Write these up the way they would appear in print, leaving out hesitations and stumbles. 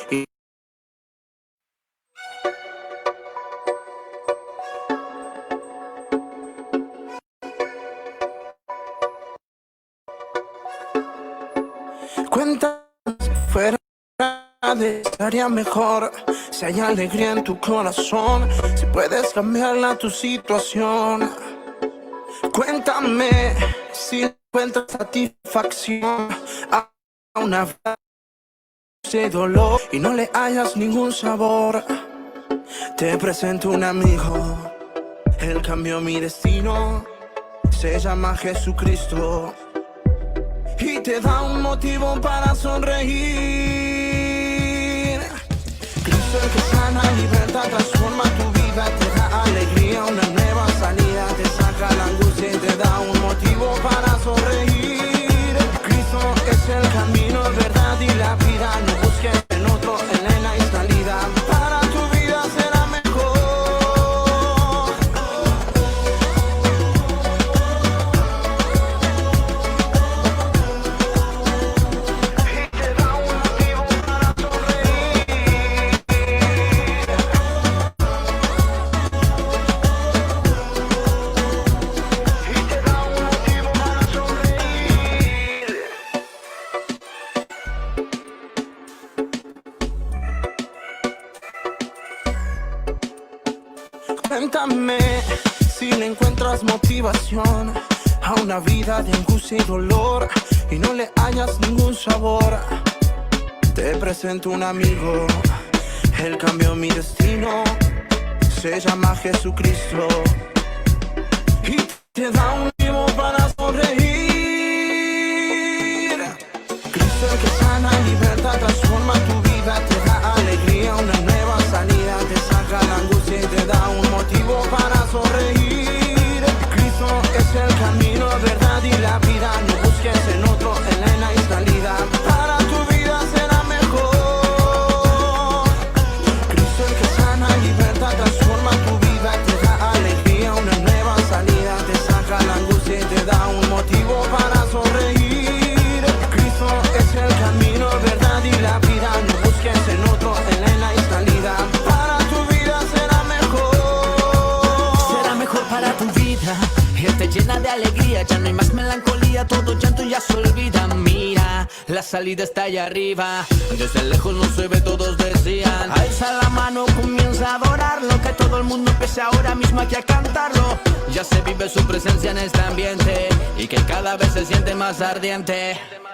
Y cuéntame si fuera de estaría mejor, si hay alegría en tu corazón, si puedes cambiarla tu situación. Cuéntame si encuentras satisfacción a una vida de dolor y no le hallas ningún sabor. Te presento un amigo, él cambió mi destino, se llama Jesucristo y te da un motivo para sonreír. Cristo el que sana, liberta, transforma tu vida, te da alegría, una nueva salida, te saca la angustia y te da un motivo para sonreír. Cristo es el camino, verdad y la vida, no busques en otro, en él hay salida, para tu vida será mejor. Y te da un motivo para sonreír. Y te da un motivo para sonreír. Cuéntame si le encuentras motivación a una vida de angustia y dolor y no le hallas ningún sabor. Te presento un amigo, él cambió mi destino, se llama Jesucristo y te da un motivo para sonreír. Cristo el que sana, liberta, transforma tu vida, te da alegría, una nueva salida, te saca la angustia y te da un motivo para sonreír. Cristo es el camino, verdad y la vida, no busques en otro, en él hay salida, para tu vida será mejor. Cristo el que sana, liberta, transforma tu vida, te da alegría, una nueva salida, te saca la angustia y te da un motivo para sonreír. Cristo es el camino, verdad y la vida, no busques en otro, en él hay salida, para tu vida será mejor. Será mejor para tu vida, Él te llena de alegría, ya no hay más melancolía, todo llanto ya se olvida. Mira, la salida está allá arriba, desde lejos no se ve, todos decían. Alza la mano, comienza a adorarlo, que todo el mundo empiece ahora mismo aquí a cantarlo. Ya se vive su presencia en este ambiente y que cada vez se siente más ardiente. Vive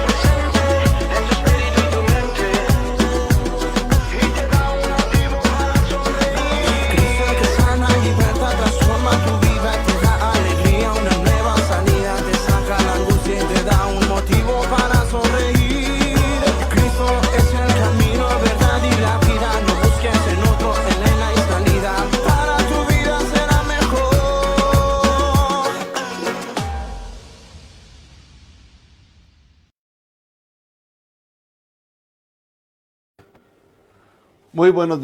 presente en tu espíritu y tu mente y te da un motivo para sonreír. Cristo el que sana, liberta, transforma tu vida, te da alegría, una nueva salida, te saca la angustia y te da un motivo para sonreír. Cristo es el camino, verdad y la vida, no busques en otro, en él hay salida, para tu vida será mejor. Muy buenos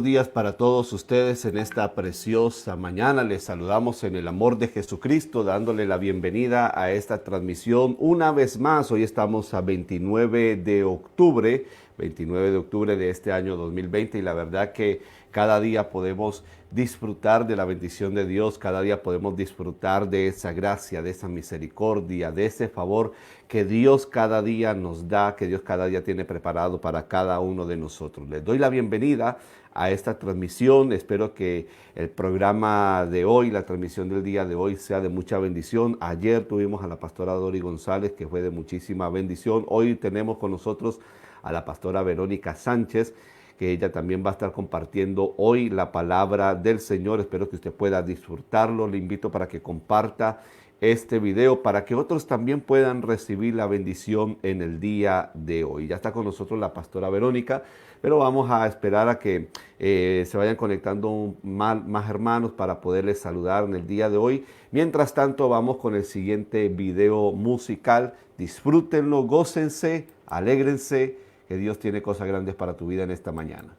días para todos ustedes en esta preciosa mañana. Les saludamos en el amor de Jesucristo, dándole la bienvenida a esta transmisión una vez más. Hoy estamos a 29 de octubre de este año 2020 y la verdad que cada día podemos disfrutar de la bendición de Dios, cada día podemos disfrutar de esa gracia, de esa misericordia, de ese favor que Dios cada día nos da, que Dios cada día tiene preparado para cada uno de nosotros. Les doy la bienvenida a esta transmisión. Espero que el programa de hoy, la transmisión del día de hoy sea de mucha bendición. Ayer tuvimos a la pastora Dori González, que fue de muchísima bendición. Hoy tenemos con nosotros a la pastora Verónica Sánchez, que ella también va a estar compartiendo hoy la palabra del Señor. Espero que usted pueda disfrutarlo. Le invito para que comparta este video para que otros también puedan recibir la bendición en el día de hoy. Ya está con nosotros la pastora Verónica, pero vamos a esperar a que se vayan conectando más hermanos para poderles saludar en el día de hoy. Mientras tanto, vamos con el siguiente video musical. Disfrútenlo, gócense, alégrense, que Dios tiene cosas grandes para tu vida en esta mañana.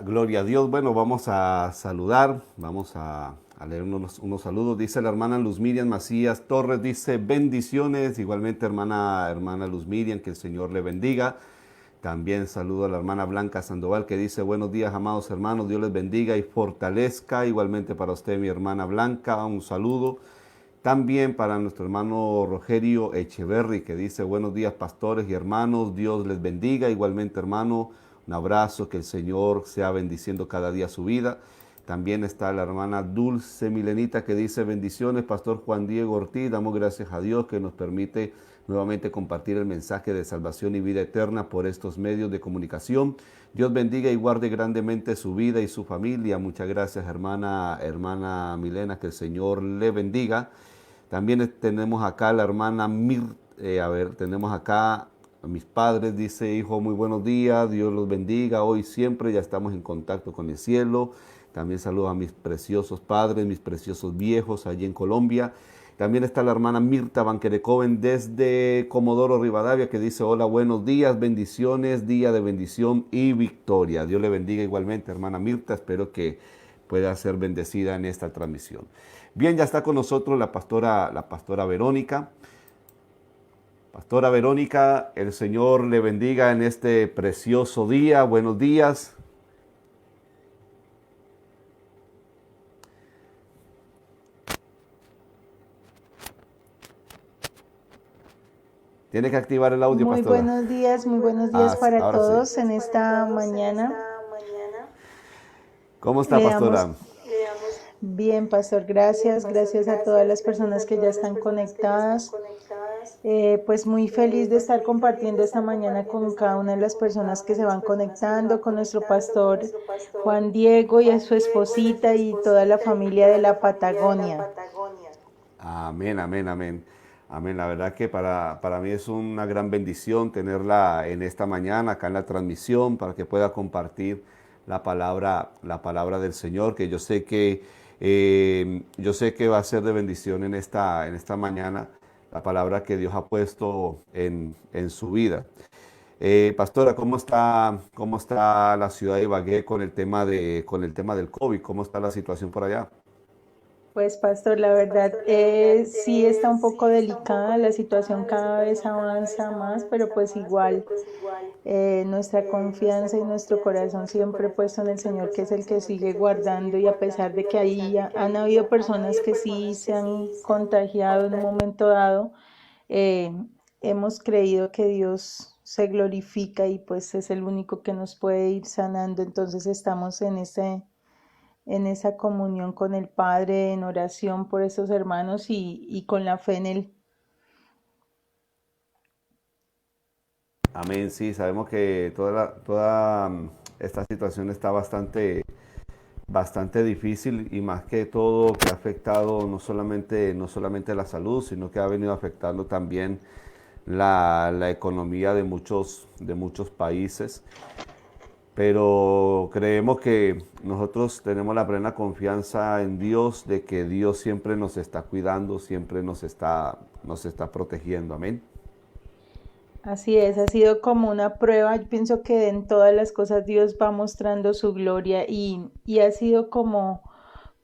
Gloria a Dios. Bueno, vamos a saludar, vamos a leer unos saludos. Dice la hermana Luz Miriam Macías Torres, dice bendiciones. Igualmente hermana Luz Miriam, que el Señor le bendiga. También saludo a la hermana Blanca Sandoval que dice, buenos días, amados hermanos, Dios les bendiga y fortalezca. Igualmente para usted, mi hermana Blanca, un saludo. También para nuestro hermano Rogerio Echeverry que dice, buenos días, pastores y hermanos, Dios les bendiga. Igualmente, hermano, un abrazo, que el Señor sea bendiciendo cada día su vida. También está la hermana Dulce Milenita que dice, bendiciones, Pastor Juan Diego Ortiz, damos gracias a Dios que nos permite nuevamente compartir el mensaje de salvación y vida eterna por estos medios de comunicación. Dios bendiga y guarde grandemente su vida y su familia. Muchas gracias, hermana Milena, que el Señor le bendiga. También tenemos acá a la hermana tenemos acá a mis padres, dice, hijo, muy buenos días, Dios los bendiga, hoy siempre ya estamos en contacto con el cielo. También saludo a mis preciosos padres, mis preciosos viejos allí en Colombia. También está la hermana Mirta Banquerecoven desde Comodoro Rivadavia que dice, hola, buenos días, bendiciones, día de bendición y victoria. Dios le bendiga igualmente, hermana Mirta, espero que pueda ser bendecida en esta transmisión. Bien, ya está con nosotros la pastora Verónica. Pastora Verónica, el Señor le bendiga en este precioso día. Buenos días. Tiene que activar el audio, pastora. Muy buenos días para Ahora todos sí. en esta mañana. ¿Cómo está, Le pastora? damos bien, pastor, gracias a todas las personas que ya están conectadas. Pues muy feliz de estar compartiendo esta mañana con cada una de las personas que se van conectando, con nuestro pastor Juan Diego y a su esposita y toda la familia de la Patagonia. Amén, amén, amén. Amén. La verdad que para mí es una gran bendición tenerla en esta mañana, acá en la transmisión, para que pueda compartir la palabra del Señor, que yo sé que va a ser de bendición en esta mañana, la palabra que Dios ha puesto en su vida. Pastora, ¿cómo está la ciudad de Ibagué con el tema del COVID? ¿Cómo está la situación por allá? Pues pastor, la verdad sí está un poco delicada, la situación cada vez avanza más, pero pues igual nuestra confianza y nuestro corazón siempre puesto en el Señor, que es el que sigue guardando, y a pesar de que ahí han habido personas que sí se han contagiado en un momento dado, eh, hemos creído que Dios se glorifica y pues es el único que nos puede ir sanando, entonces estamos en esa comunión con el Padre, en oración por esos hermanos y con la fe en Él. Amén, sí, sabemos que toda esta situación está bastante difícil y más que todo que ha afectado no solamente la salud, sino que ha venido afectando también la economía de muchos países. Pero creemos que nosotros tenemos la plena confianza en Dios de que Dios siempre nos está cuidando, siempre nos está protegiendo. Amén. Así es, ha sido como una prueba. Yo pienso que en todas las cosas Dios va mostrando su gloria y ha sido como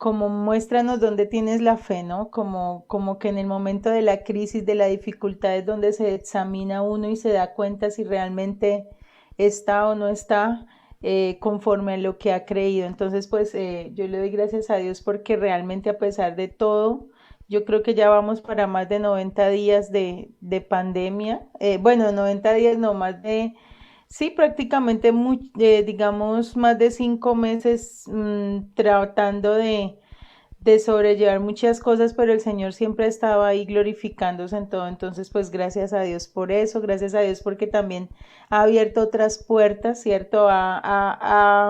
muéstranos dónde tienes la fe, ¿no? Como que en el momento de la crisis, de la dificultad es donde se examina uno y se da cuenta si realmente está o no está conforme a lo que ha creído. Entonces, pues yo le doy gracias a Dios porque realmente a pesar de todo, yo creo que ya vamos para más de 90 días de pandemia. Bueno, 90 días no, sí, prácticamente, digamos, más de 5 meses tratando de sobrellevar muchas cosas, pero el Señor siempre estaba ahí glorificándose en todo. Entonces, pues gracias a Dios por eso, gracias a Dios porque también ha abierto otras puertas, ¿cierto?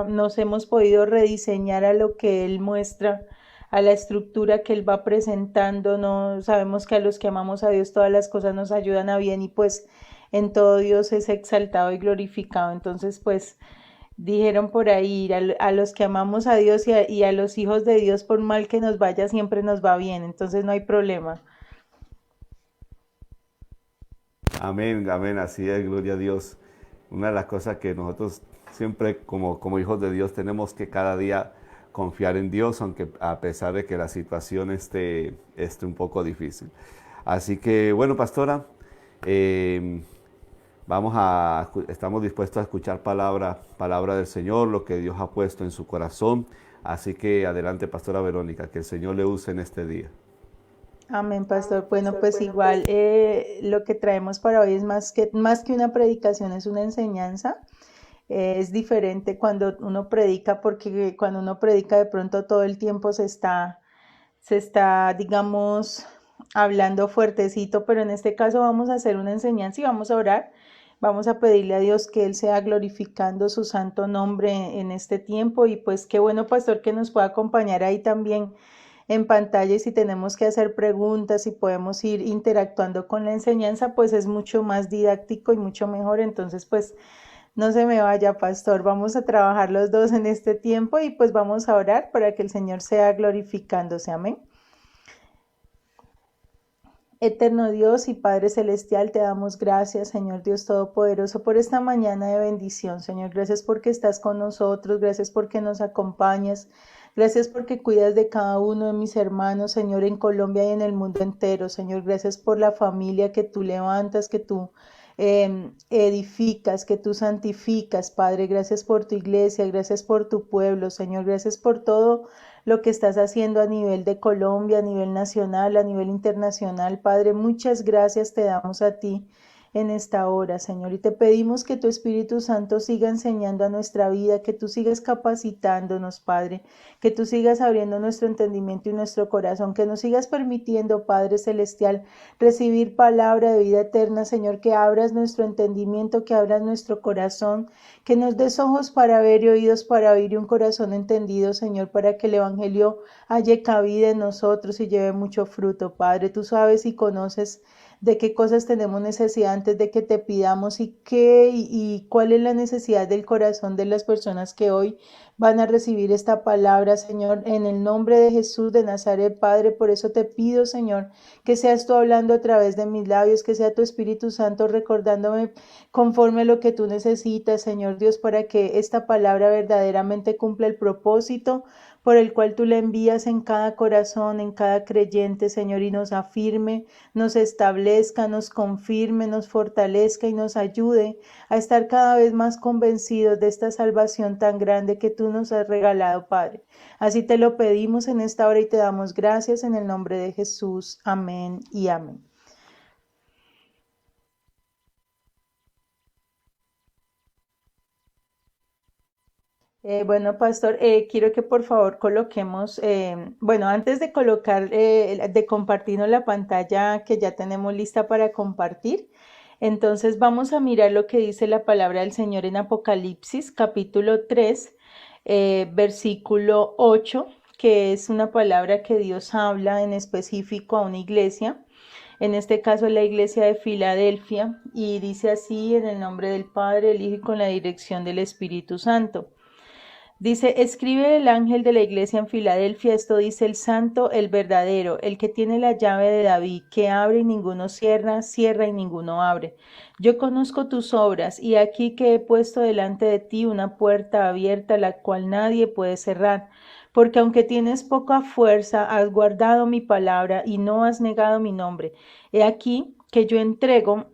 Nos hemos podido rediseñar a lo que Él muestra, a la estructura que Él va presentando. No sabemos que a los que amamos a Dios todas las cosas nos ayudan a bien y pues en todo Dios es exaltado y glorificado. Entonces, pues dijeron por ahí, a los que amamos a Dios y a los hijos de Dios, por mal que nos vaya, siempre nos va bien, entonces no hay problema. Amén, amén, así es, gloria a Dios. Una de las cosas que nosotros siempre como hijos de Dios tenemos que cada día confiar en Dios, aunque a pesar de que la situación esté un poco difícil. Así que, bueno, pastora, Estamos dispuestos a escuchar palabra del Señor, lo que Dios ha puesto en su corazón. Así que adelante, Pastora Verónica, que el Señor le use en este día. Amén, pastor. Bueno, pues igual lo que traemos para hoy es más que una predicación, es una enseñanza. Es diferente cuando uno predica, porque cuando uno predica de pronto todo el tiempo se está, digamos, hablando fuertecito, pero en este caso vamos a hacer una enseñanza y vamos a orar. Vamos a pedirle a Dios que Él sea glorificando su santo nombre en este tiempo y pues qué bueno, pastor, que nos pueda acompañar ahí también en pantalla y si tenemos que hacer preguntas y podemos ir interactuando con la enseñanza, pues es mucho más didáctico y mucho mejor. Entonces, pues no se me vaya, pastor, vamos a trabajar los dos en este tiempo y pues vamos a orar para que el Señor sea glorificándose. Amén. Eterno Dios y Padre Celestial, te damos gracias, Señor Dios Todopoderoso, por esta mañana de bendición, Señor. Gracias porque estás con nosotros, gracias porque nos acompañas, gracias porque cuidas de cada uno de mis hermanos, Señor, en Colombia y en el mundo entero, Señor. Gracias por la familia que tú levantas, que tú edificas, que tú santificas, Padre. Gracias por tu iglesia, gracias por tu pueblo, Señor. Gracias por todo lo que estás haciendo a nivel de Colombia, a nivel nacional, a nivel internacional. Padre, muchas gracias te damos a ti en esta hora, Señor, y te pedimos que tu Espíritu Santo siga enseñando a nuestra vida, que tú sigas capacitándonos, Padre, que tú sigas abriendo nuestro entendimiento y nuestro corazón, que nos sigas permitiendo, Padre Celestial, recibir palabra de vida eterna, Señor, que abras nuestro entendimiento, que abras nuestro corazón, que nos des ojos para ver y oídos para oír y un corazón entendido, Señor, para que el Evangelio halle cabida en nosotros y lleve mucho fruto, Padre. Tú sabes y conoces de qué cosas tenemos necesidad antes de que te pidamos y cuál es la necesidad del corazón de las personas que hoy van a recibir esta palabra, Señor, en el nombre de Jesús de Nazaret, Padre. Por eso te pido, Señor, que seas tú hablando a través de mis labios, que sea tu Espíritu Santo recordándome conforme lo que tú necesitas, Señor Dios, para que esta palabra verdaderamente cumpla el propósito por el cual tú le envías en cada corazón, en cada creyente, Señor, y nos afirme, nos establezca, nos confirme, nos fortalezca y nos ayude a estar cada vez más convencidos de esta salvación tan grande que tú nos has regalado, Padre. Así te lo pedimos en esta hora y te damos gracias en el nombre de Jesús. Amén y amén. Bueno, pastor, quiero que por favor coloquemos, bueno, antes de colocar, de compartirnos la pantalla que ya tenemos lista para compartir, entonces vamos a mirar lo que dice la palabra del Señor en Apocalipsis, capítulo 3, versículo 8, que es una palabra que Dios habla en específico a una iglesia. En este caso la iglesia de Filadelfia, y dice así en el nombre del Padre, el Hijo y con la dirección del Espíritu Santo. Dice, escribe el ángel de la iglesia en Filadelfia, esto dice el santo, el verdadero, el que tiene la llave de David, que abre y ninguno cierra, cierra y ninguno abre. Yo conozco tus obras, y aquí que he puesto delante de ti una puerta abierta, la cual nadie puede cerrar. Porque aunque tienes poca fuerza, has guardado mi palabra y no has negado mi nombre. He aquí que yo entrego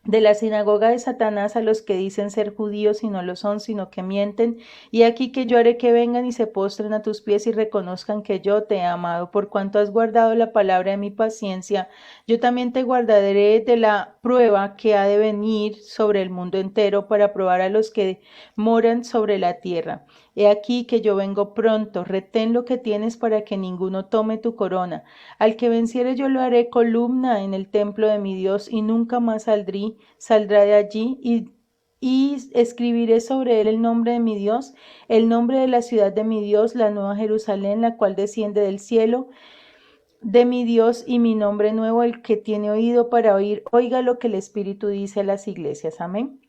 de la sinagoga de Satanás a los que dicen ser judíos y no lo son, sino que mienten. Y aquí que yo haré que vengan y se postren a tus pies y reconozcan que yo te he amado. Por cuanto has guardado la palabra de mi paciencia, yo también te guardaré de la prueba que ha de venir sobre el mundo entero para probar a los que moran sobre la tierra. He aquí que yo vengo pronto, retén lo que tienes para que ninguno tome tu corona. Al que venciere yo lo haré columna en el templo de mi Dios y nunca más saldrá de allí y escribiré sobre él el nombre de mi Dios, el nombre de la ciudad de mi Dios, la nueva Jerusalén, la cual desciende del cielo de mi Dios y mi nombre nuevo. El que tiene oído para oír, oiga lo que el Espíritu dice a las iglesias. Amén.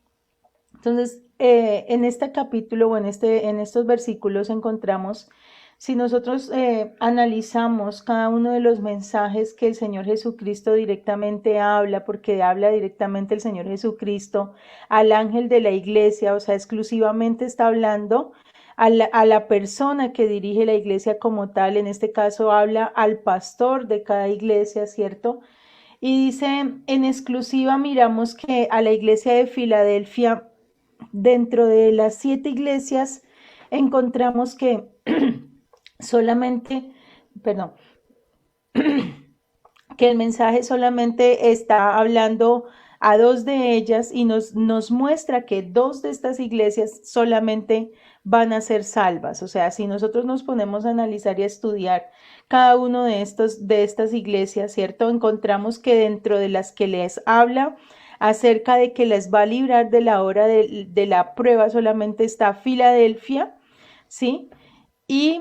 Entonces, en este capítulo o en estos versículos encontramos, si nosotros analizamos cada uno de los mensajes que el Señor Jesucristo directamente habla, porque habla directamente el Señor Jesucristo al ángel de la iglesia, o sea, exclusivamente está hablando a la persona que dirige la iglesia como tal, en este caso habla al pastor de cada iglesia, ¿cierto? Y dice, en exclusiva miramos que a la iglesia de Filadelfia, dentro de las 7 iglesias, encontramos que solamente, perdón, que el mensaje solamente está hablando a 2 de ellas y nos muestra que 2 de estas iglesias solamente van a ser salvas. O sea, si nosotros nos ponemos a analizar y a estudiar cada uno de estas iglesias, ¿cierto? Encontramos que dentro de las que les habla acerca de que les va a librar de la hora de la prueba, solamente está Filadelfia, ¿sí? Y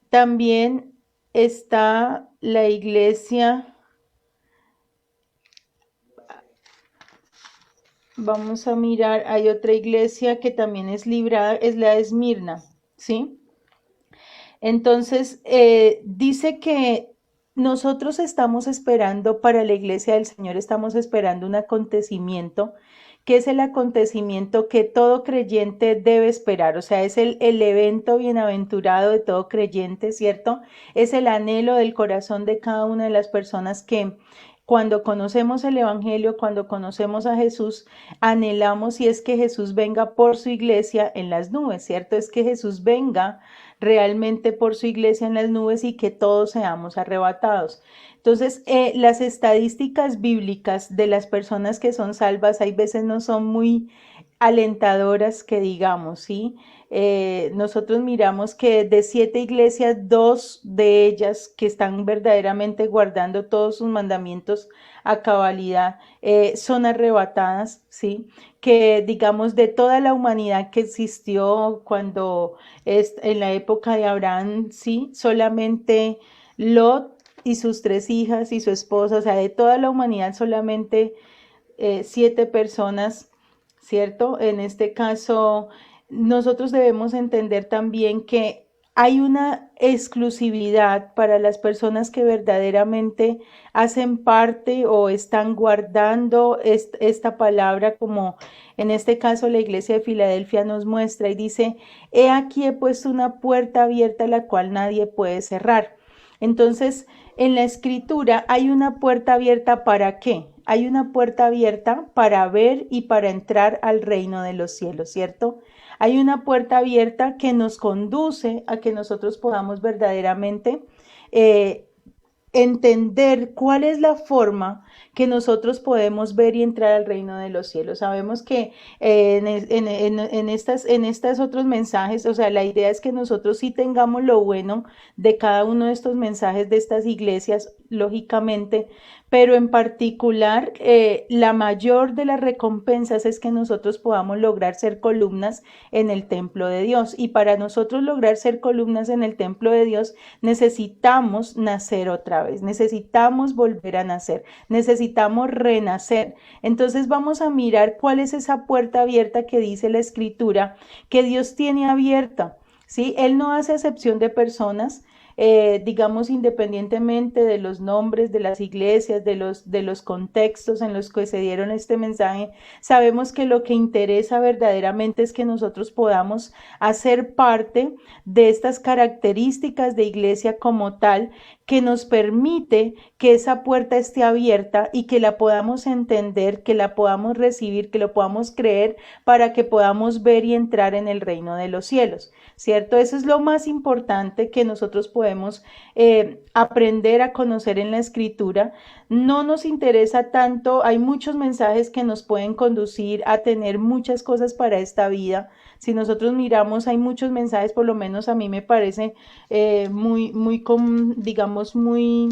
también está la iglesia, vamos a mirar, hay otra iglesia que también es librada, es la de Esmirna, ¿sí? Entonces, dice que nosotros estamos esperando para la iglesia del Señor, estamos esperando un acontecimiento, que es el acontecimiento que todo creyente debe esperar, o sea, es el evento bienaventurado de todo creyente, ¿cierto? Es el anhelo del corazón de cada una de las personas que cuando conocemos el Evangelio, cuando conocemos a Jesús, anhelamos y es que Jesús venga por su iglesia en las nubes, ¿cierto? Es que Jesús venga realmente por su iglesia en las nubes y que todos seamos arrebatados. Entonces, las estadísticas bíblicas de las personas que son salvas hay veces no son muy alentadoras que digamos, ¿sí? Nosotros miramos que de 7 iglesias, 2 de ellas que están verdaderamente guardando todos sus mandamientos a cabalidad, son arrebatadas, ¿sí? Que digamos de toda la humanidad que existió cuando en la época de Abraham, ¿sí? Solamente Lot y sus 3 hijas y su esposa, o sea, de toda la humanidad solamente 7 personas, ¿cierto? En este caso, nosotros debemos entender también que hay una exclusividad para las personas que verdaderamente hacen parte o están guardando esta palabra, como en este caso la iglesia de Filadelfia nos muestra y dice, he aquí he puesto una puerta abierta la cual nadie puede cerrar. Entonces, en la escritura hay una puerta abierta ¿para qué? Hay una puerta abierta para ver y para entrar al reino de los cielos, ¿cierto? Hay una puerta abierta que nos conduce a que nosotros podamos verdaderamente entender cuál es la forma que nosotros podemos ver y entrar al reino de los cielos. Sabemos que en estas otros mensajes, o sea, la idea es que nosotros sí tengamos lo bueno de cada uno de estos mensajes de estas iglesias, lógicamente, pero en particular la mayor de las recompensas es que nosotros podamos lograr ser columnas en el templo de Dios. Y para nosotros lograr ser columnas en el templo de Dios necesitamos nacer otra vez, necesitamos volver a nacer, necesitamos renacer. Entonces vamos a mirar cuál es esa puerta abierta que dice la Escritura que Dios tiene abierta, ¿sí? Él no hace excepción de personas. Digamos, independientemente de los nombres de las iglesias, de los contextos en los que se dieron este mensaje, sabemos que lo que interesa verdaderamente es que nosotros podamos hacer parte de estas características de iglesia como tal, que nos permite que esa puerta esté abierta y que la podamos entender, que la podamos recibir, que lo podamos creer para que podamos ver y entrar en el reino de los cielos, ¿cierto? Eso es lo más importante que nosotros podemos aprender a conocer en la Escritura. No nos interesa tanto, hay muchos mensajes que nos pueden conducir a tener muchas cosas para esta vida. Si nosotros miramos, hay muchos mensajes, por lo menos a mí me parece digamos, muy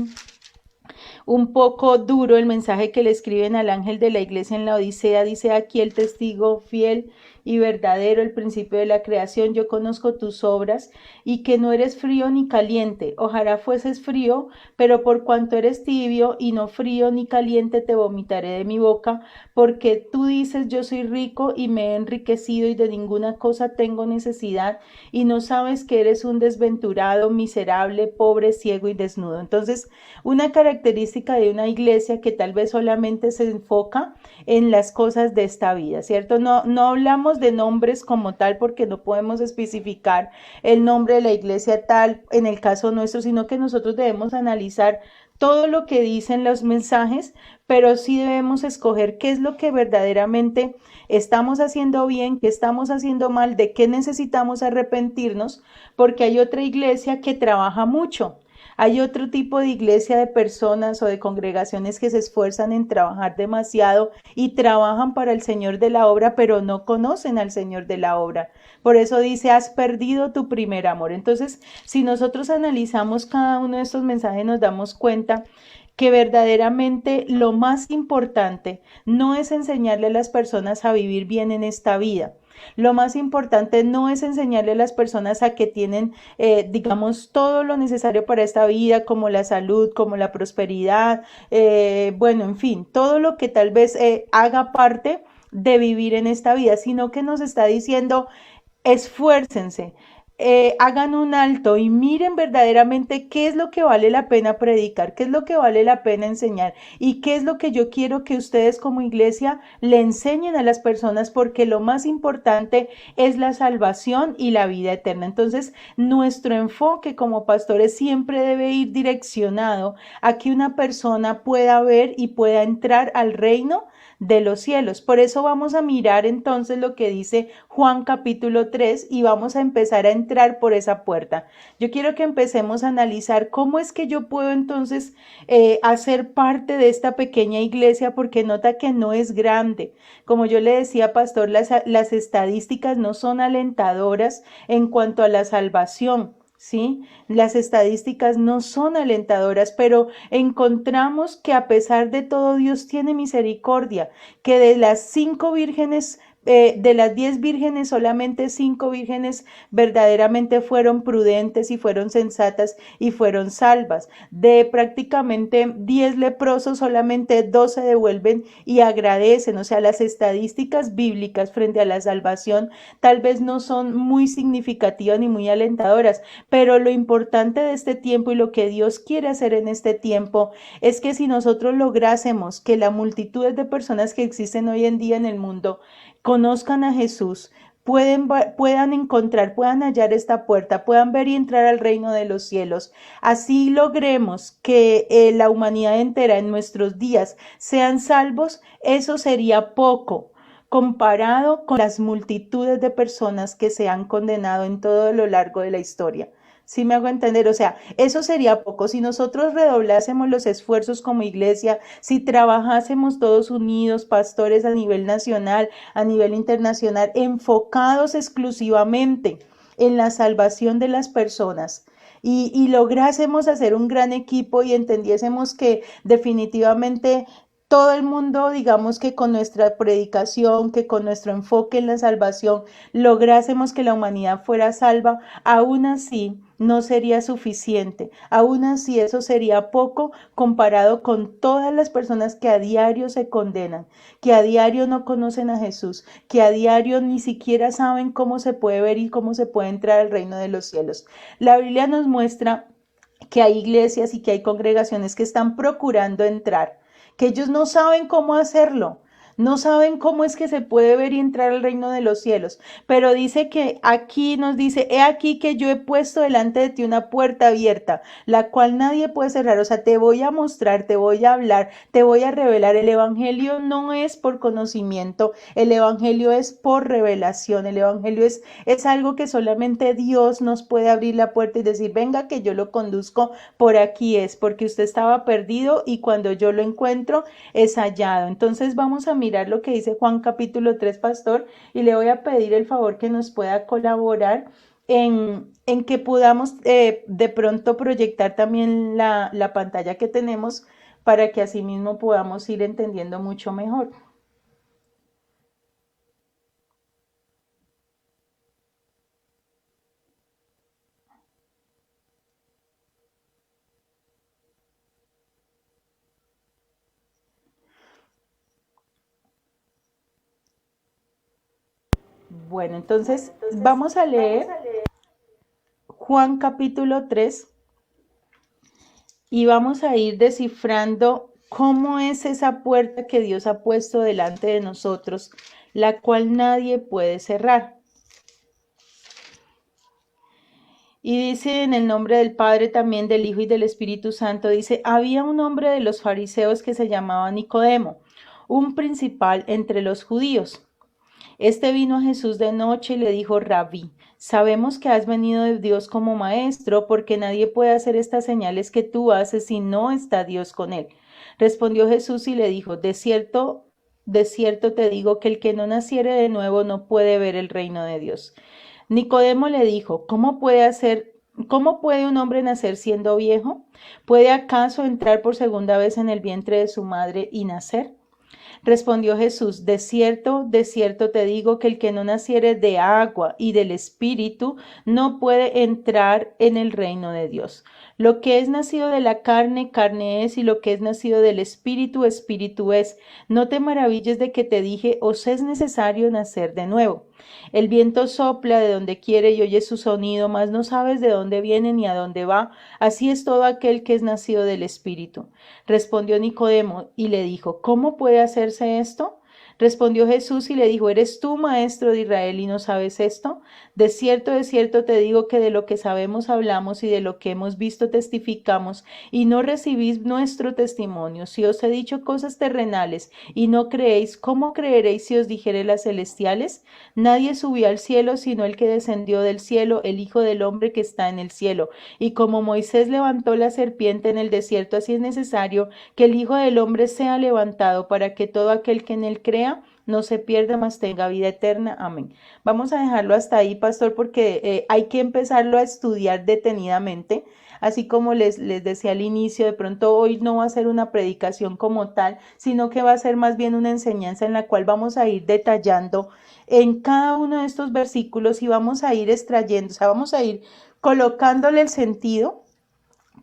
un poco duro el mensaje que le escriben al ángel de la iglesia en la Odisea. Dice aquí el testigo fiel y verdadero, el principio de la creación, yo conozco tus obras y que no eres frío ni caliente. Ojalá fueses frío, pero por cuanto eres tibio y no frío ni caliente, te vomitaré de mi boca, porque tú dices yo soy rico y me he enriquecido y de ninguna cosa tengo necesidad, y no sabes que eres un desventurado, miserable, pobre, ciego y desnudo. Entonces, una característica de una iglesia que tal vez solamente se enfoca en las cosas de esta vida, ¿cierto? No hablamos de nombres como tal porque no podemos especificar el nombre de la iglesia tal en el caso nuestro, sino que nosotros debemos analizar todo lo que dicen los mensajes, pero sí debemos escoger qué es lo que verdaderamente estamos haciendo bien, qué estamos haciendo mal, de qué necesitamos arrepentirnos, porque hay otra iglesia que trabaja mucho. Hay otro tipo de iglesia de personas o de congregaciones que se esfuerzan en trabajar demasiado y trabajan para el Señor de la obra, pero no conocen al Señor de la obra. Por eso dice, has perdido tu primer amor. Entonces, si nosotros analizamos cada uno de estos mensajes, nos damos cuenta que verdaderamente lo más importante no es enseñarle a las personas a vivir bien en esta vida. Lo más importante no es enseñarle a las personas a que tienen, digamos, todo lo necesario para esta vida, como la salud, como la prosperidad, bueno, en fin, todo lo que tal vez haga parte de vivir en esta vida, sino que nos está diciendo, esfuércense, hagan un alto y miren verdaderamente qué es lo que vale la pena predicar, qué es lo que vale la pena enseñar y qué es lo que yo quiero que ustedes como iglesia le enseñen a las personas, porque lo más importante es la salvación y la vida eterna. Entonces, nuestro enfoque como pastores siempre debe ir direccionado a que una persona pueda ver y pueda entrar al reino de los cielos. Por eso vamos a mirar entonces lo que dice Juan capítulo 3 y vamos a empezar a entrar por esa puerta. Yo quiero que empecemos a analizar cómo es que yo puedo entonces hacer parte de esta pequeña iglesia, porque nota que no es grande. Como yo le decía, pastor, las estadísticas no son alentadoras en cuanto a la salvación. ¿Sí? Las estadísticas no son alentadoras, pero encontramos que a pesar de todo Dios tiene misericordia, que de las 5 vírgenes, de las 10 vírgenes, solamente 5 vírgenes verdaderamente fueron prudentes y fueron sensatas y fueron salvas. De prácticamente 10 leprosos, solamente 2 se devuelven y agradecen. O sea, las estadísticas bíblicas frente a la salvación tal vez no son muy significativas ni muy alentadoras, pero lo importante de este tiempo y lo que Dios quiere hacer en este tiempo es que si nosotros lográsemos que la multitud de personas que existen hoy en día en el mundo conozcan a Jesús, puedan encontrar, puedan hallar esta puerta, puedan ver y entrar al reino de los cielos. Así logremos que la humanidad entera en nuestros días sean salvos, eso sería poco comparado con las multitudes de personas que se han condenado en todo lo largo de la historia. ¿Sí me hago entender? O sea, eso sería poco. Si nosotros redoblásemos los esfuerzos como iglesia, si trabajásemos todos unidos, pastores a nivel nacional, a nivel internacional, enfocados exclusivamente en la salvación de las personas, y lográsemos hacer un gran equipo y entendiésemos que definitivamente todo el mundo, digamos que con nuestra predicación, que con nuestro enfoque en la salvación, lográsemos que la humanidad fuera salva, aún así no sería suficiente. Aún así eso sería poco comparado con todas las personas que a diario se condenan, que a diario no conocen a Jesús, que a diario ni siquiera saben cómo se puede ver y cómo se puede entrar al reino de los cielos. La Biblia nos muestra que hay iglesias y que hay congregaciones que están procurando entrar, que ellos no saben cómo hacerlo, no saben cómo es que se puede ver y entrar al reino de los cielos, pero dice que aquí nos dice, he aquí que yo he puesto delante de ti una puerta abierta, la cual nadie puede cerrar. O sea, te voy a mostrar, te voy a hablar, te voy a revelar. El evangelio no es por conocimiento, el evangelio es por revelación, el evangelio es algo que solamente Dios nos puede abrir la puerta y decir, venga que yo lo conduzco, por aquí es, porque usted estaba perdido y cuando yo lo encuentro es hallado. Entonces vamos a mirar lo que dice Juan capítulo 3, pastor, y le voy a pedir el favor que nos pueda colaborar en que podamos de pronto proyectar también la pantalla que tenemos para que así mismo podamos ir entendiendo mucho mejor. Bueno, entonces vamos a leer Juan capítulo 3 y vamos a ir descifrando cómo es esa puerta que Dios ha puesto delante de nosotros, la cual nadie puede cerrar. Y dice en el nombre del Padre, también del Hijo y del Espíritu Santo, dice, había un hombre de los fariseos que se llamaba Nicodemo, un principal entre los judíos. Este vino a Jesús de noche y le dijo, Rabí, sabemos que has venido de Dios como maestro, porque nadie puede hacer estas señales que tú haces si no está Dios con él. Respondió Jesús y le dijo, de cierto te digo que el que no naciere de nuevo no puede ver el reino de Dios. Nicodemo le dijo, ¿cómo puede un hombre nacer siendo viejo? ¿Puede acaso entrar por segunda vez en el vientre de su madre y nacer? Respondió Jesús, de cierto te digo que el que no naciere de agua y del Espíritu no puede entrar en el reino de Dios. Lo que es nacido de la carne, carne es, y lo que es nacido del Espíritu, Espíritu es. No te maravilles de que te dije, os es necesario nacer de nuevo. El viento sopla de donde quiere y oye su sonido, mas no sabes de dónde viene ni a dónde va. Así es todo aquel que es nacido del Espíritu. Respondió Nicodemo y le dijo, ¿cómo puede hacerse esto? Respondió Jesús y le dijo, ¿eres tú, maestro de Israel, y no sabes esto? De cierto te digo que de lo que sabemos hablamos y de lo que hemos visto testificamos, y no recibís nuestro testimonio. Si os he dicho cosas terrenales y no creéis, ¿cómo creeréis si os dijere las celestiales? Nadie subió al cielo sino el que descendió del cielo, el Hijo del Hombre que está en el cielo. Y como Moisés levantó la serpiente en el desierto, así es necesario que el Hijo del Hombre sea levantado, para que todo aquel que en él crea no se pierda, mas tenga vida eterna. Amén. Vamos a dejarlo hasta ahí, pastor, porque hay que empezarlo a estudiar detenidamente. Así como les decía al inicio, de pronto hoy no va a ser una predicación como tal, sino que va a ser más bien una enseñanza en la cual vamos a ir detallando en cada uno de estos versículos y vamos a ir extrayendo, o sea, vamos a ir colocándole el sentido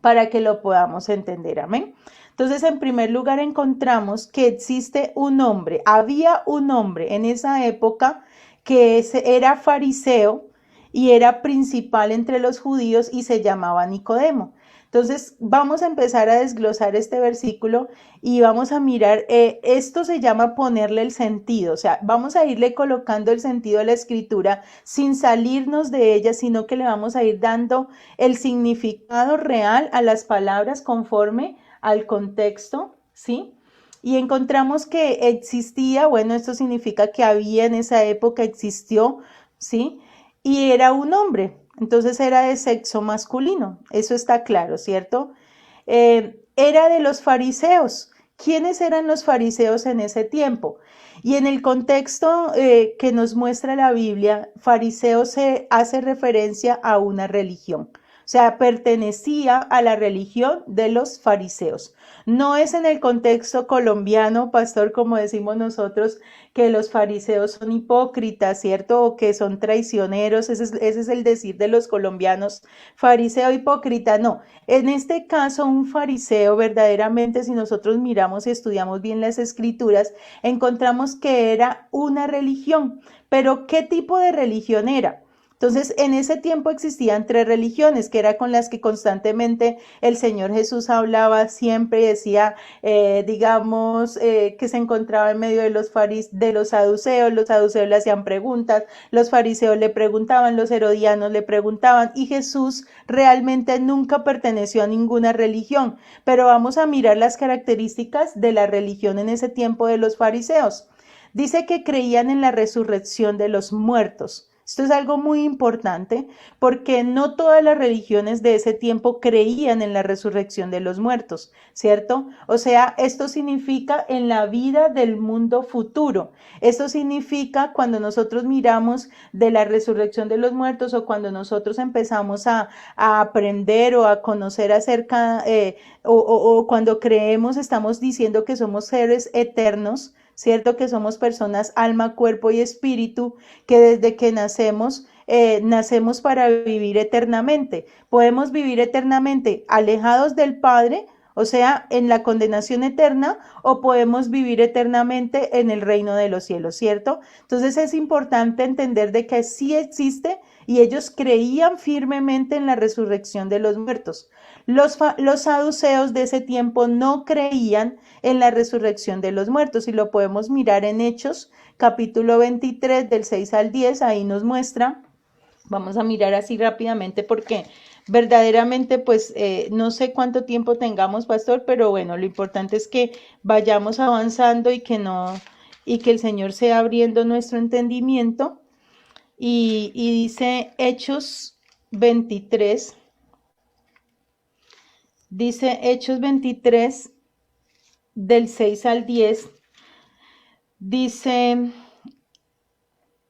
para que lo podamos entender. Amén. Entonces, en primer lugar, encontramos que existe un hombre, había un hombre en esa época que era fariseo y era principal entre los judíos y se llamaba Nicodemo. Entonces, vamos a empezar a desglosar este versículo y vamos a mirar, esto se llama ponerle el sentido, o sea, vamos a irle colocando el sentido a la escritura sin salirnos de ella, sino que le vamos a ir dando el significado real a las palabras conforme al contexto, ¿sí? Y encontramos que existía, bueno, esto significa que había en esa época, existió, ¿sí? Y era un hombre, entonces era de sexo masculino, eso está claro, ¿cierto? Era de los fariseos. ¿Quiénes eran los fariseos en ese tiempo? Y en el contexto que nos muestra la Biblia, fariseo se hace referencia a una religión. O sea, pertenecía a la religión de los fariseos. No es en el contexto colombiano, pastor, como decimos nosotros, que los fariseos son hipócritas, ¿cierto? O que son traicioneros, ese es el decir de los colombianos, fariseo hipócrita, no. En este caso, un fariseo verdaderamente, si nosotros miramos y estudiamos bien las escrituras, encontramos que era una religión. Pero, ¿qué tipo de religión era? Entonces, en ese tiempo existían tres religiones, que era con las que constantemente el Señor Jesús hablaba siempre y decía, que se encontraba en medio de los saduceos le hacían preguntas, los fariseos le preguntaban, los herodianos le preguntaban, y Jesús realmente nunca perteneció a ninguna religión. Pero vamos a mirar las características de la religión en ese tiempo de los fariseos. Dice que creían en la resurrección de los muertos. Esto es algo muy importante porque no todas las religiones de ese tiempo creían en la resurrección de los muertos, ¿cierto? O sea, esto significa en la vida del mundo futuro. Esto significa cuando nosotros miramos de la resurrección de los muertos o cuando nosotros empezamos a aprender o a conocer acerca, o cuando creemos, estamos diciendo que somos seres eternos, ¿cierto? Que somos personas, alma, cuerpo y espíritu, que desde que nacemos para vivir eternamente. Podemos vivir eternamente alejados del Padre, o sea, en la condenación eterna, o podemos vivir eternamente en el reino de los cielos, ¿cierto? Entonces es importante entender de que sí existe y ellos creían firmemente en la resurrección de los muertos. Los saduceos de ese tiempo no creían en la resurrección de los muertos y lo podemos mirar en Hechos, capítulo 23, del 6 al 10, ahí nos muestra Vamos a mirar así rápidamente porque verdaderamente pues no sé cuánto tiempo tengamos, pastor, pero bueno, lo importante es que vayamos avanzando y que no, y que el Señor sea abriendo nuestro entendimiento. Y dice Hechos 23, dice Hechos 23 del 6 al 10, dice,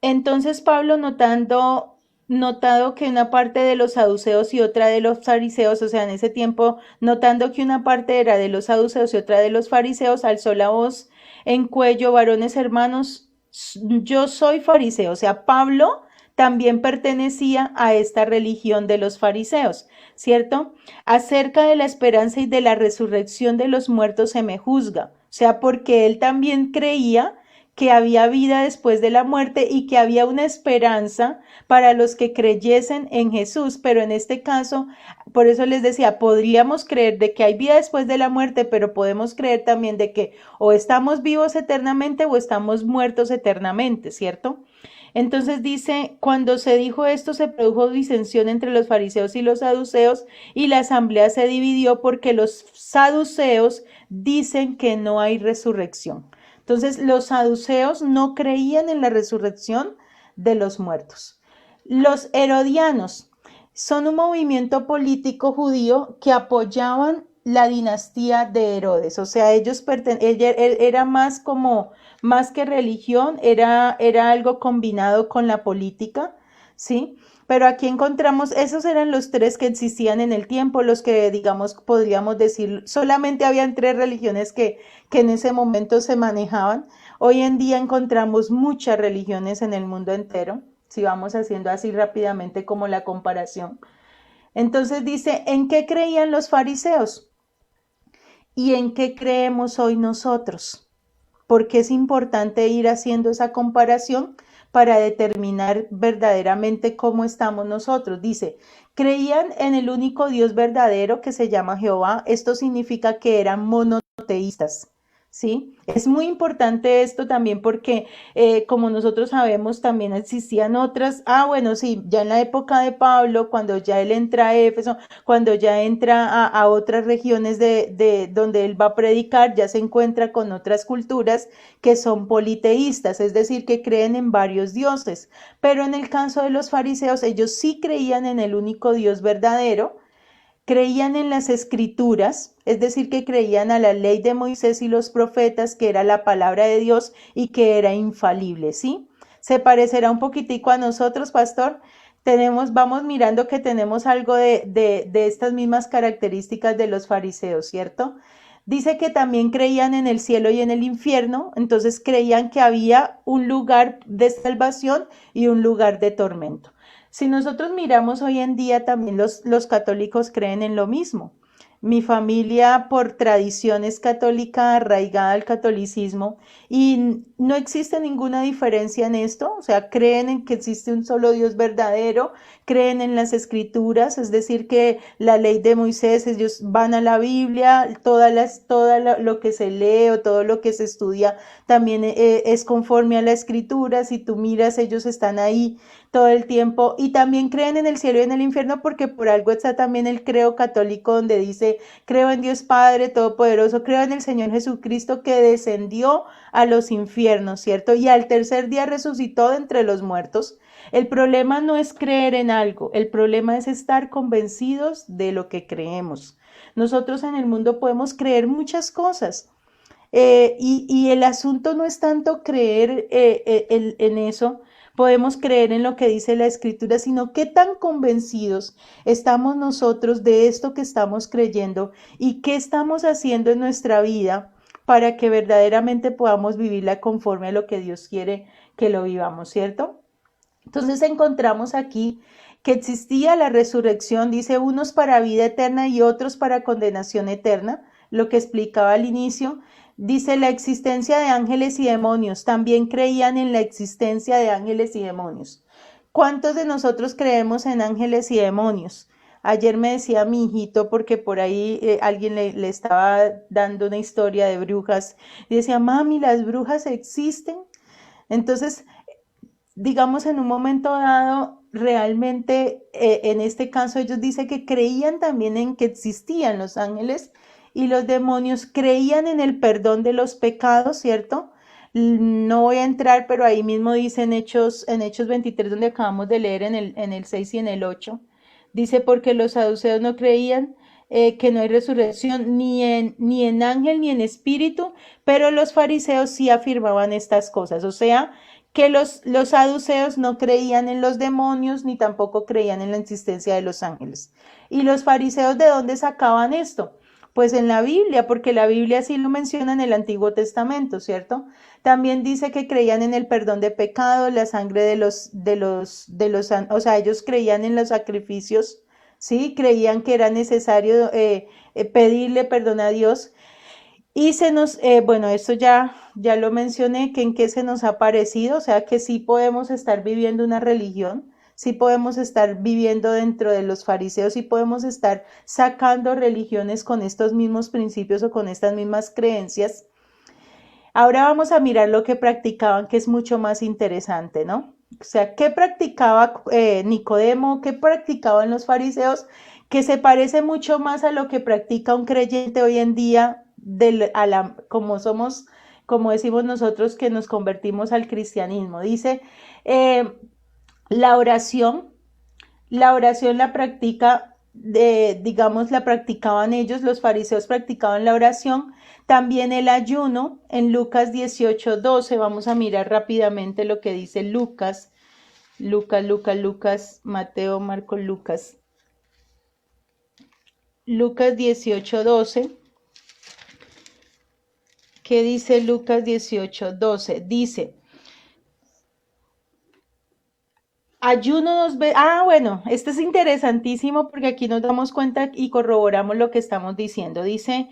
entonces Pablo notado que una parte de los saduceos y otra de los fariseos, o sea, en ese tiempo, notando que una parte era de los saduceos y otra de los fariseos, alzó la voz en cuello, varones hermanos, yo soy fariseo, o sea, Pablo también pertenecía a esta religión de los fariseos, ¿cierto? Acerca de la esperanza y de la resurrección de los muertos se me juzga, o sea, porque él también creía que había vida después de la muerte y que había una esperanza para los que creyesen en Jesús, pero en este caso, por eso les decía, podríamos creer de que hay vida después de la muerte, pero podemos creer también de que o estamos vivos eternamente o estamos muertos eternamente, ¿cierto? Entonces dice, cuando se dijo esto, se produjo disensión entre los fariseos y los saduceos, y la asamblea se dividió porque los saduceos dicen que no hay resurrección. Entonces, los saduceos no creían en la resurrección de los muertos. Los herodianos son un movimiento político judío que apoyaban la dinastía de Herodes. O sea, era más como, más que religión, era algo combinado con la política, ¿sí? Pero aquí encontramos, esos eran los tres que existían en el tiempo, los que, digamos, podríamos decir, solamente habían tres religiones que en ese momento se manejaban. Hoy en día encontramos muchas religiones en el mundo entero, si vamos haciendo así rápidamente como la comparación. Entonces dice, ¿en qué creían los fariseos? ¿Y en qué creemos hoy nosotros? Porque es importante ir haciendo esa comparación para determinar verdaderamente cómo estamos nosotros. Dice, creían en el único Dios verdadero que se llama Jehová. Esto significa que eran monoteístas, ¿sí? Es muy importante esto también porque, como nosotros sabemos, también existían otras. Bueno, sí, ya en la época de Pablo, cuando ya él entra a Éfeso, cuando ya entra a otras regiones de donde él va a predicar, ya se encuentra con otras culturas que son politeístas, es decir, que creen en varios dioses. Pero en el caso de los fariseos, ellos sí creían en el único Dios verdadero. Creían en las escrituras, es decir, que creían a la ley de Moisés y los profetas, que era la palabra de Dios y que era infalible, ¿sí? Se parecerá un poquitico a nosotros, pastor. Vamos mirando que tenemos algo de estas mismas características de los fariseos, ¿cierto? Dice que también creían en el cielo y en el infierno, entonces creían que había un lugar de salvación y un lugar de tormento. Si nosotros miramos hoy en día, también los católicos creen en lo mismo. Mi familia por tradición es católica, arraigada al catolicismo, y no existe ninguna diferencia en esto. O sea, creen en que existe un solo Dios verdadero, creen en las escrituras, es decir, que la ley de Moisés, ellos van a la Biblia, lo que se lee o todo lo que se estudia también es conforme a la escritura. Si tú miras, ellos están ahí todo el tiempo, y también creen en el cielo y en el infierno, porque por algo está también el credo católico, donde dice, creo en Dios Padre Todopoderoso, creo en el Señor Jesucristo que descendió a los infiernos, ¿cierto? Y al tercer día resucitó de entre los muertos. El problema no es creer en algo, el problema es estar convencidos de lo que creemos. Nosotros en el mundo podemos creer muchas cosas, y el asunto no es tanto creer en eso. Podemos creer en lo que dice la escritura, sino qué tan convencidos estamos nosotros de esto que estamos creyendo y qué estamos haciendo en nuestra vida para que verdaderamente podamos vivirla conforme a lo que Dios quiere que lo vivamos, ¿cierto? Entonces encontramos aquí que existía la resurrección, dice, unos para vida eterna y otros para condenación eterna, lo que explicaba al inicio. Dice la existencia de ángeles y demonios. También creían en la existencia de ángeles y demonios. ¿Cuántos de nosotros creemos en ángeles y demonios? Ayer me decía mi hijito, porque por ahí alguien le estaba dando una historia de brujas, y decía, mami, ¿las brujas existen? Entonces, digamos, en un momento dado, realmente, en este caso ellos dicen que creían también en que existían los ángeles y los demonios, creían en el perdón de los pecados, ¿cierto? No voy a entrar, pero ahí mismo dice en Hechos 23, donde acabamos de leer en el 6 y en el 8, dice, porque los saduceos no creían que no hay resurrección ni en ángel ni en espíritu, pero los fariseos sí afirmaban estas cosas, o sea, que los saduceos no creían en los demonios ni tampoco creían en la existencia de los ángeles. ¿Y los fariseos de dónde sacaban esto? Pues en la Biblia, porque la Biblia sí lo menciona en el Antiguo Testamento, ¿cierto? También dice que creían en el perdón de pecados, la sangre o sea, ellos creían en los sacrificios, ¿sí? Creían que era necesario pedirle perdón a Dios. Y bueno, esto ya lo mencioné, que en qué se nos ha parecido, o sea, que sí podemos estar viviendo una religión, sí podemos estar viviendo dentro de los fariseos, sí podemos estar sacando religiones con estos mismos principios o con estas mismas creencias. Ahora vamos a mirar lo que practicaban, que es mucho más interesante, ¿no? O sea, ¿qué practicaba Nicodemo? ¿Qué practicaban los fariseos? Que se parece mucho más a lo que practica un creyente hoy en día, como somos, como decimos nosotros, que nos convertimos al cristianismo. Dice, eh, la oración, la oración la practica, digamos, la practicaban ellos, los fariseos practicaban la oración, también el ayuno, en Lucas 18:12, vamos a mirar rápidamente lo que dice Lucas, Mateo, Marcos, Lucas. Lucas 18:12. ¿Qué dice Lucas 18:12? Dice, bueno, este es interesantísimo porque aquí nos damos cuenta y corroboramos lo que estamos diciendo. Dice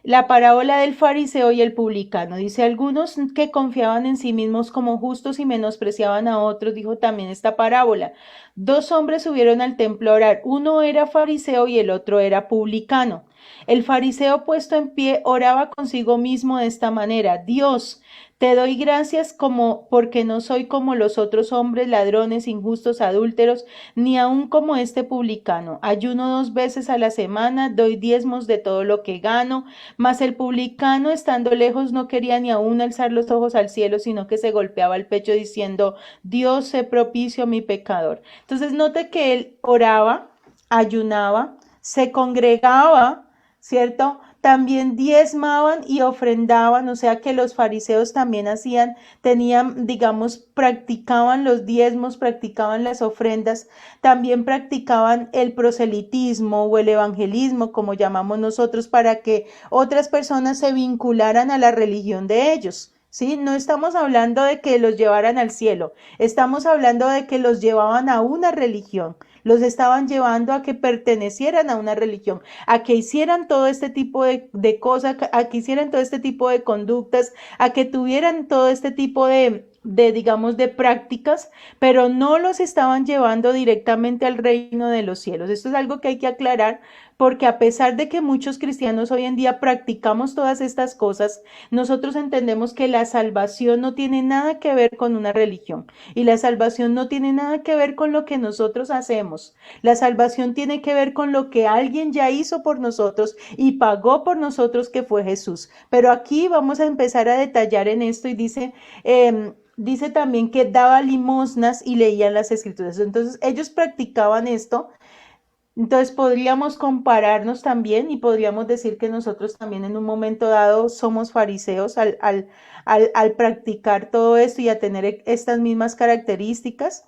la parábola del fariseo y el publicano. Dice, algunos que confiaban en sí mismos como justos y menospreciaban a otros, dijo también esta parábola. Dos hombres subieron al templo a orar. Uno era fariseo y el otro era publicano. El fariseo puesto en pie oraba consigo mismo de esta manera: Dios, te doy gracias porque no soy como los otros hombres, ladrones, injustos, adúlteros, ni aun como este publicano. Ayuno 2 veces a la semana, doy diezmos de todo lo que gano. Mas el publicano, estando lejos, no quería ni aun alzar los ojos al cielo, sino que se golpeaba el pecho diciendo: Dios, sé propicio a mi pecador. Entonces note que él oraba, ayunaba, se congregaba, ¿cierto? También diezmaban y ofrendaban, o sea que los fariseos también practicaban los diezmos, practicaban las ofrendas, también practicaban el proselitismo o el evangelismo, como llamamos nosotros, para que otras personas se vincularan a la religión de ellos. ¿Sí? No estamos hablando de que los llevaran al cielo, estamos hablando de que los llevaban a una religión, los estaban llevando a que pertenecieran a una religión, a que hicieran todo este tipo de cosas, a que hicieran todo este tipo de conductas, a que tuvieran todo este tipo digamos, de prácticas, pero no los estaban llevando directamente al reino de los cielos. Esto es algo que hay que aclarar, porque a pesar de que muchos cristianos hoy en día practicamos todas estas cosas, nosotros entendemos que la salvación no tiene nada que ver con una religión y la salvación no tiene nada que ver con lo que nosotros hacemos. La salvación tiene que ver con lo que alguien ya hizo por nosotros y pagó por nosotros, que fue Jesús. Pero aquí vamos a empezar a detallar en esto y dice también que daba limosnas y leían las escrituras. Entonces ellos practicaban esto. Entonces podríamos compararnos también y podríamos decir que nosotros también en un momento dado somos fariseos al practicar todo esto y a tener estas mismas características.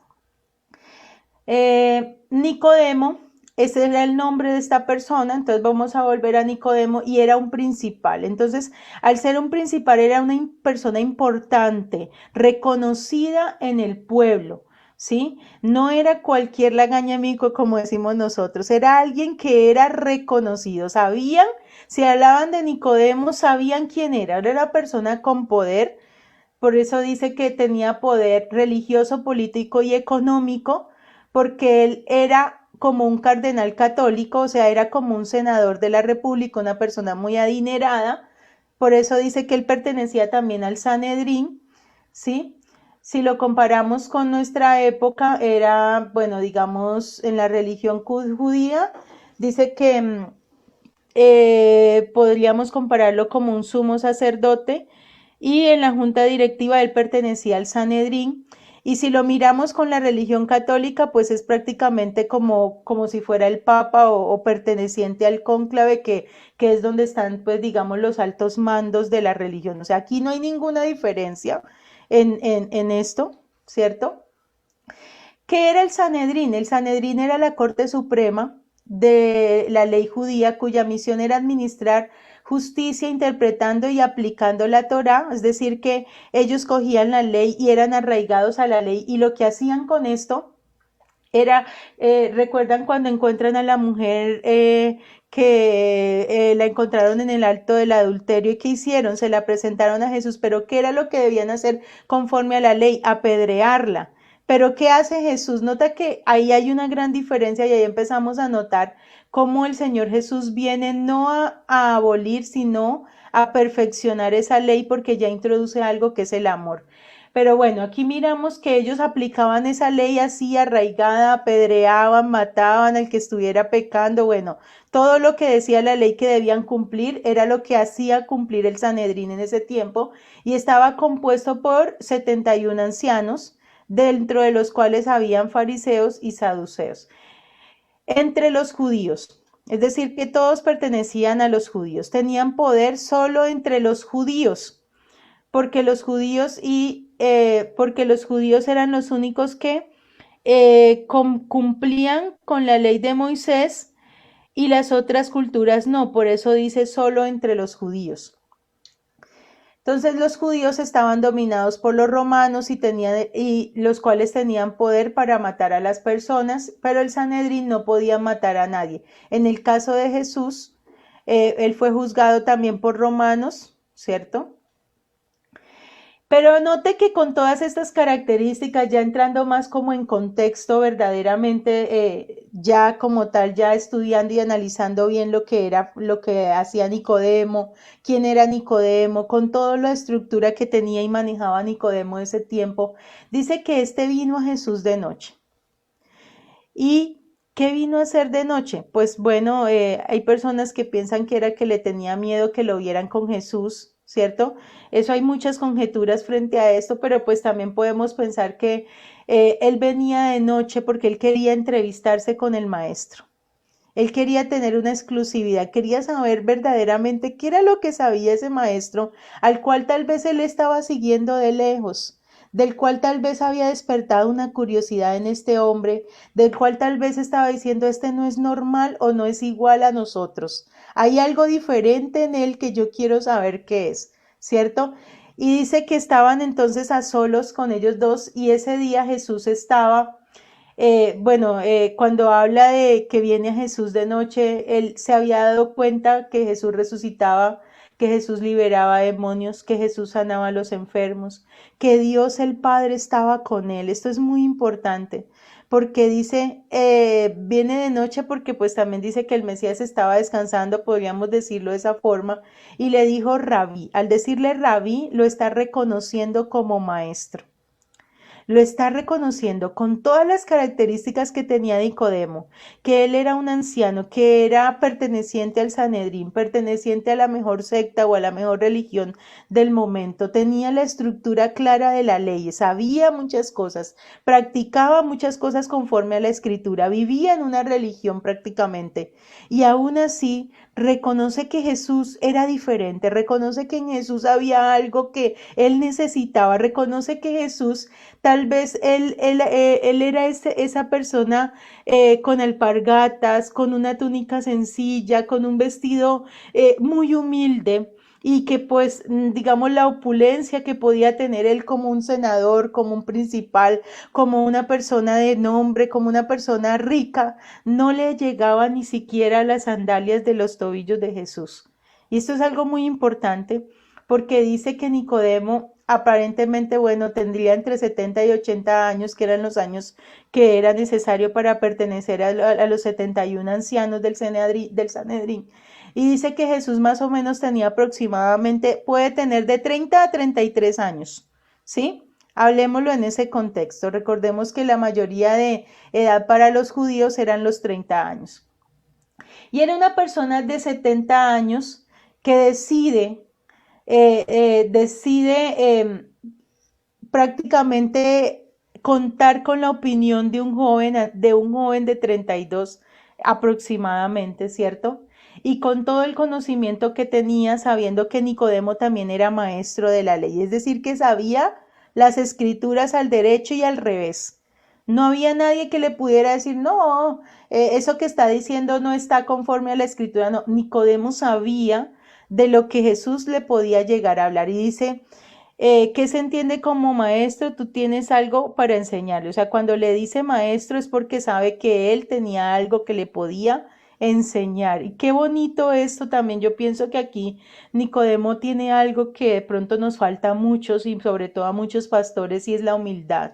Nicodemo, ese era el nombre de esta persona, entonces vamos a volver a Nicodemo, y era un principal. Entonces, al ser un principal, era una persona importante, reconocida en el pueblo, ¿sí? No era cualquier lagañamico, como decimos nosotros, era alguien que era reconocido. Sabían, si hablaban de Nicodemo, sabían quién era una persona con poder. Por eso dice que tenía poder religioso, político y económico, porque él era como un cardenal católico, o sea, era como un senador de la República, una persona muy adinerada. Por eso dice que él pertenecía también al Sanedrín, ¿sí? si lo comparamos con nuestra época, era, bueno, digamos, en la religión judía, dice que podríamos compararlo como un sumo sacerdote y en la junta directiva él pertenecía al Sanedrín. Y si lo miramos con la religión católica, pues es prácticamente como si fuera el Papa o perteneciente al cónclave, que es donde están, pues digamos, los altos mandos de la religión. O sea, aquí no hay ninguna diferencia en esto, ¿cierto? ¿Qué era el Sanedrín? El Sanedrín era la Corte Suprema de la ley judía cuya misión era administrar justicia interpretando y aplicando la Torá, es decir, que ellos cogían la ley y eran arraigados a la ley y lo que hacían con esto era, recuerdan cuando encuentran a la mujer que la encontraron en el acto del adulterio y ¿qué hicieron? Se la presentaron a Jesús, pero ¿qué era lo que debían hacer conforme a la ley? Apedrearla. Pero ¿qué hace Jesús? Nota que ahí hay una gran diferencia y ahí empezamos a notar cómo el Señor Jesús viene no a abolir, sino a perfeccionar esa ley porque ya introduce algo que es el amor. Pero bueno, aquí miramos que ellos aplicaban esa ley así arraigada, apedreaban, mataban al que estuviera pecando, bueno, todo lo que decía la ley que debían cumplir era lo que hacía cumplir el Sanedrín en ese tiempo y estaba compuesto por 71 ancianos, dentro de los cuales habían fariseos y saduceos. Entre los judíos, es decir, que todos pertenecían a los judíos, tenían poder solo entre los judíos, porque los judíos porque los judíos eran los únicos que cumplían con la ley de Moisés y las otras culturas no, por eso dice solo entre los judíos. Entonces los judíos estaban dominados por los romanos y los cuales tenían poder para matar a las personas, pero el Sanedrín no podía matar a nadie. En el caso de Jesús, él fue juzgado también por romanos, ¿cierto? Pero note que con todas estas características, ya entrando más como en contexto verdaderamente, ya como tal, ya estudiando y analizando bien lo que hacía Nicodemo, quién era Nicodemo, con toda la estructura que tenía y manejaba Nicodemo ese tiempo, dice que este vino a Jesús de noche. ¿Y qué vino a hacer de noche? Pues bueno, hay personas que piensan que era que le tenía miedo que lo vieran con Jesús, ¿cierto? Eso hay muchas conjeturas frente a esto, pero pues también podemos pensar que él venía de noche porque él quería entrevistarse con el maestro. Él quería tener una exclusividad, quería saber verdaderamente qué era lo que sabía ese maestro, al cual tal vez él estaba siguiendo de lejos, del cual tal vez había despertado una curiosidad en este hombre, del cual tal vez estaba diciendo, este no es normal o no es igual a nosotros. Hay algo diferente en él que yo quiero saber qué es, ¿cierto? Y dice que estaban entonces a solos con ellos dos y ese día Jesús estaba, cuando habla de que viene a Jesús de noche, él se había dado cuenta que Jesús resucitaba, que Jesús liberaba demonios, que Jesús sanaba a los enfermos, que Dios el Padre estaba con él. Esto es muy importante porque dice, viene de noche porque pues también dice que el Mesías estaba descansando, podríamos decirlo de esa forma, y le dijo rabí. Al decirle rabí, lo está reconociendo como maestro. Lo está reconociendo con todas las características que tenía Nicodemo, que él era un anciano, que era perteneciente al Sanedrín, perteneciente a la mejor secta o a la mejor religión del momento, tenía la estructura clara de la ley, sabía muchas cosas, practicaba muchas cosas conforme a la escritura, vivía en una religión prácticamente y aún así reconoce que Jesús era diferente, reconoce que en Jesús había algo que él necesitaba, reconoce que Jesús, tal vez él era esa persona con alpargatas, con una túnica sencilla, con un vestido muy humilde y que pues digamos la opulencia que podía tener él como un senador, como un principal, como una persona de nombre, como una persona rica, no le llegaba ni siquiera a las sandalias de los tobillos de Jesús. Y esto es algo muy importante porque dice que Nicodemo aparentemente, bueno, tendría entre 70 y 80 años, que eran los años que era necesario para pertenecer a los 71 ancianos del Sanedrín. Y dice que Jesús más o menos tenía aproximadamente, puede tener de 30 a 33 años, ¿sí? Hablemoslo en ese contexto. Recordemos que la mayoría de edad para los judíos eran los 30 años. Y era una persona de 70 años que decide prácticamente contar con la opinión de un joven de 32 aproximadamente, ¿cierto? Y con todo el conocimiento que tenía, sabiendo que Nicodemo también era maestro de la ley, es decir, que sabía las escrituras al derecho y al revés. No había nadie que le pudiera decir, no, eso que está diciendo no está conforme a la escritura. No, Nicodemo sabía de lo que Jesús le podía llegar a hablar y dice, ¿qué se entiende como maestro? Tú tienes algo para enseñarle. O sea, cuando le dice maestro es porque sabe que él tenía algo que le podía enseñar. Y qué bonito esto también. Yo pienso que aquí Nicodemo tiene algo que de pronto nos falta a muchos y sobre todo a muchos pastores y es la humildad.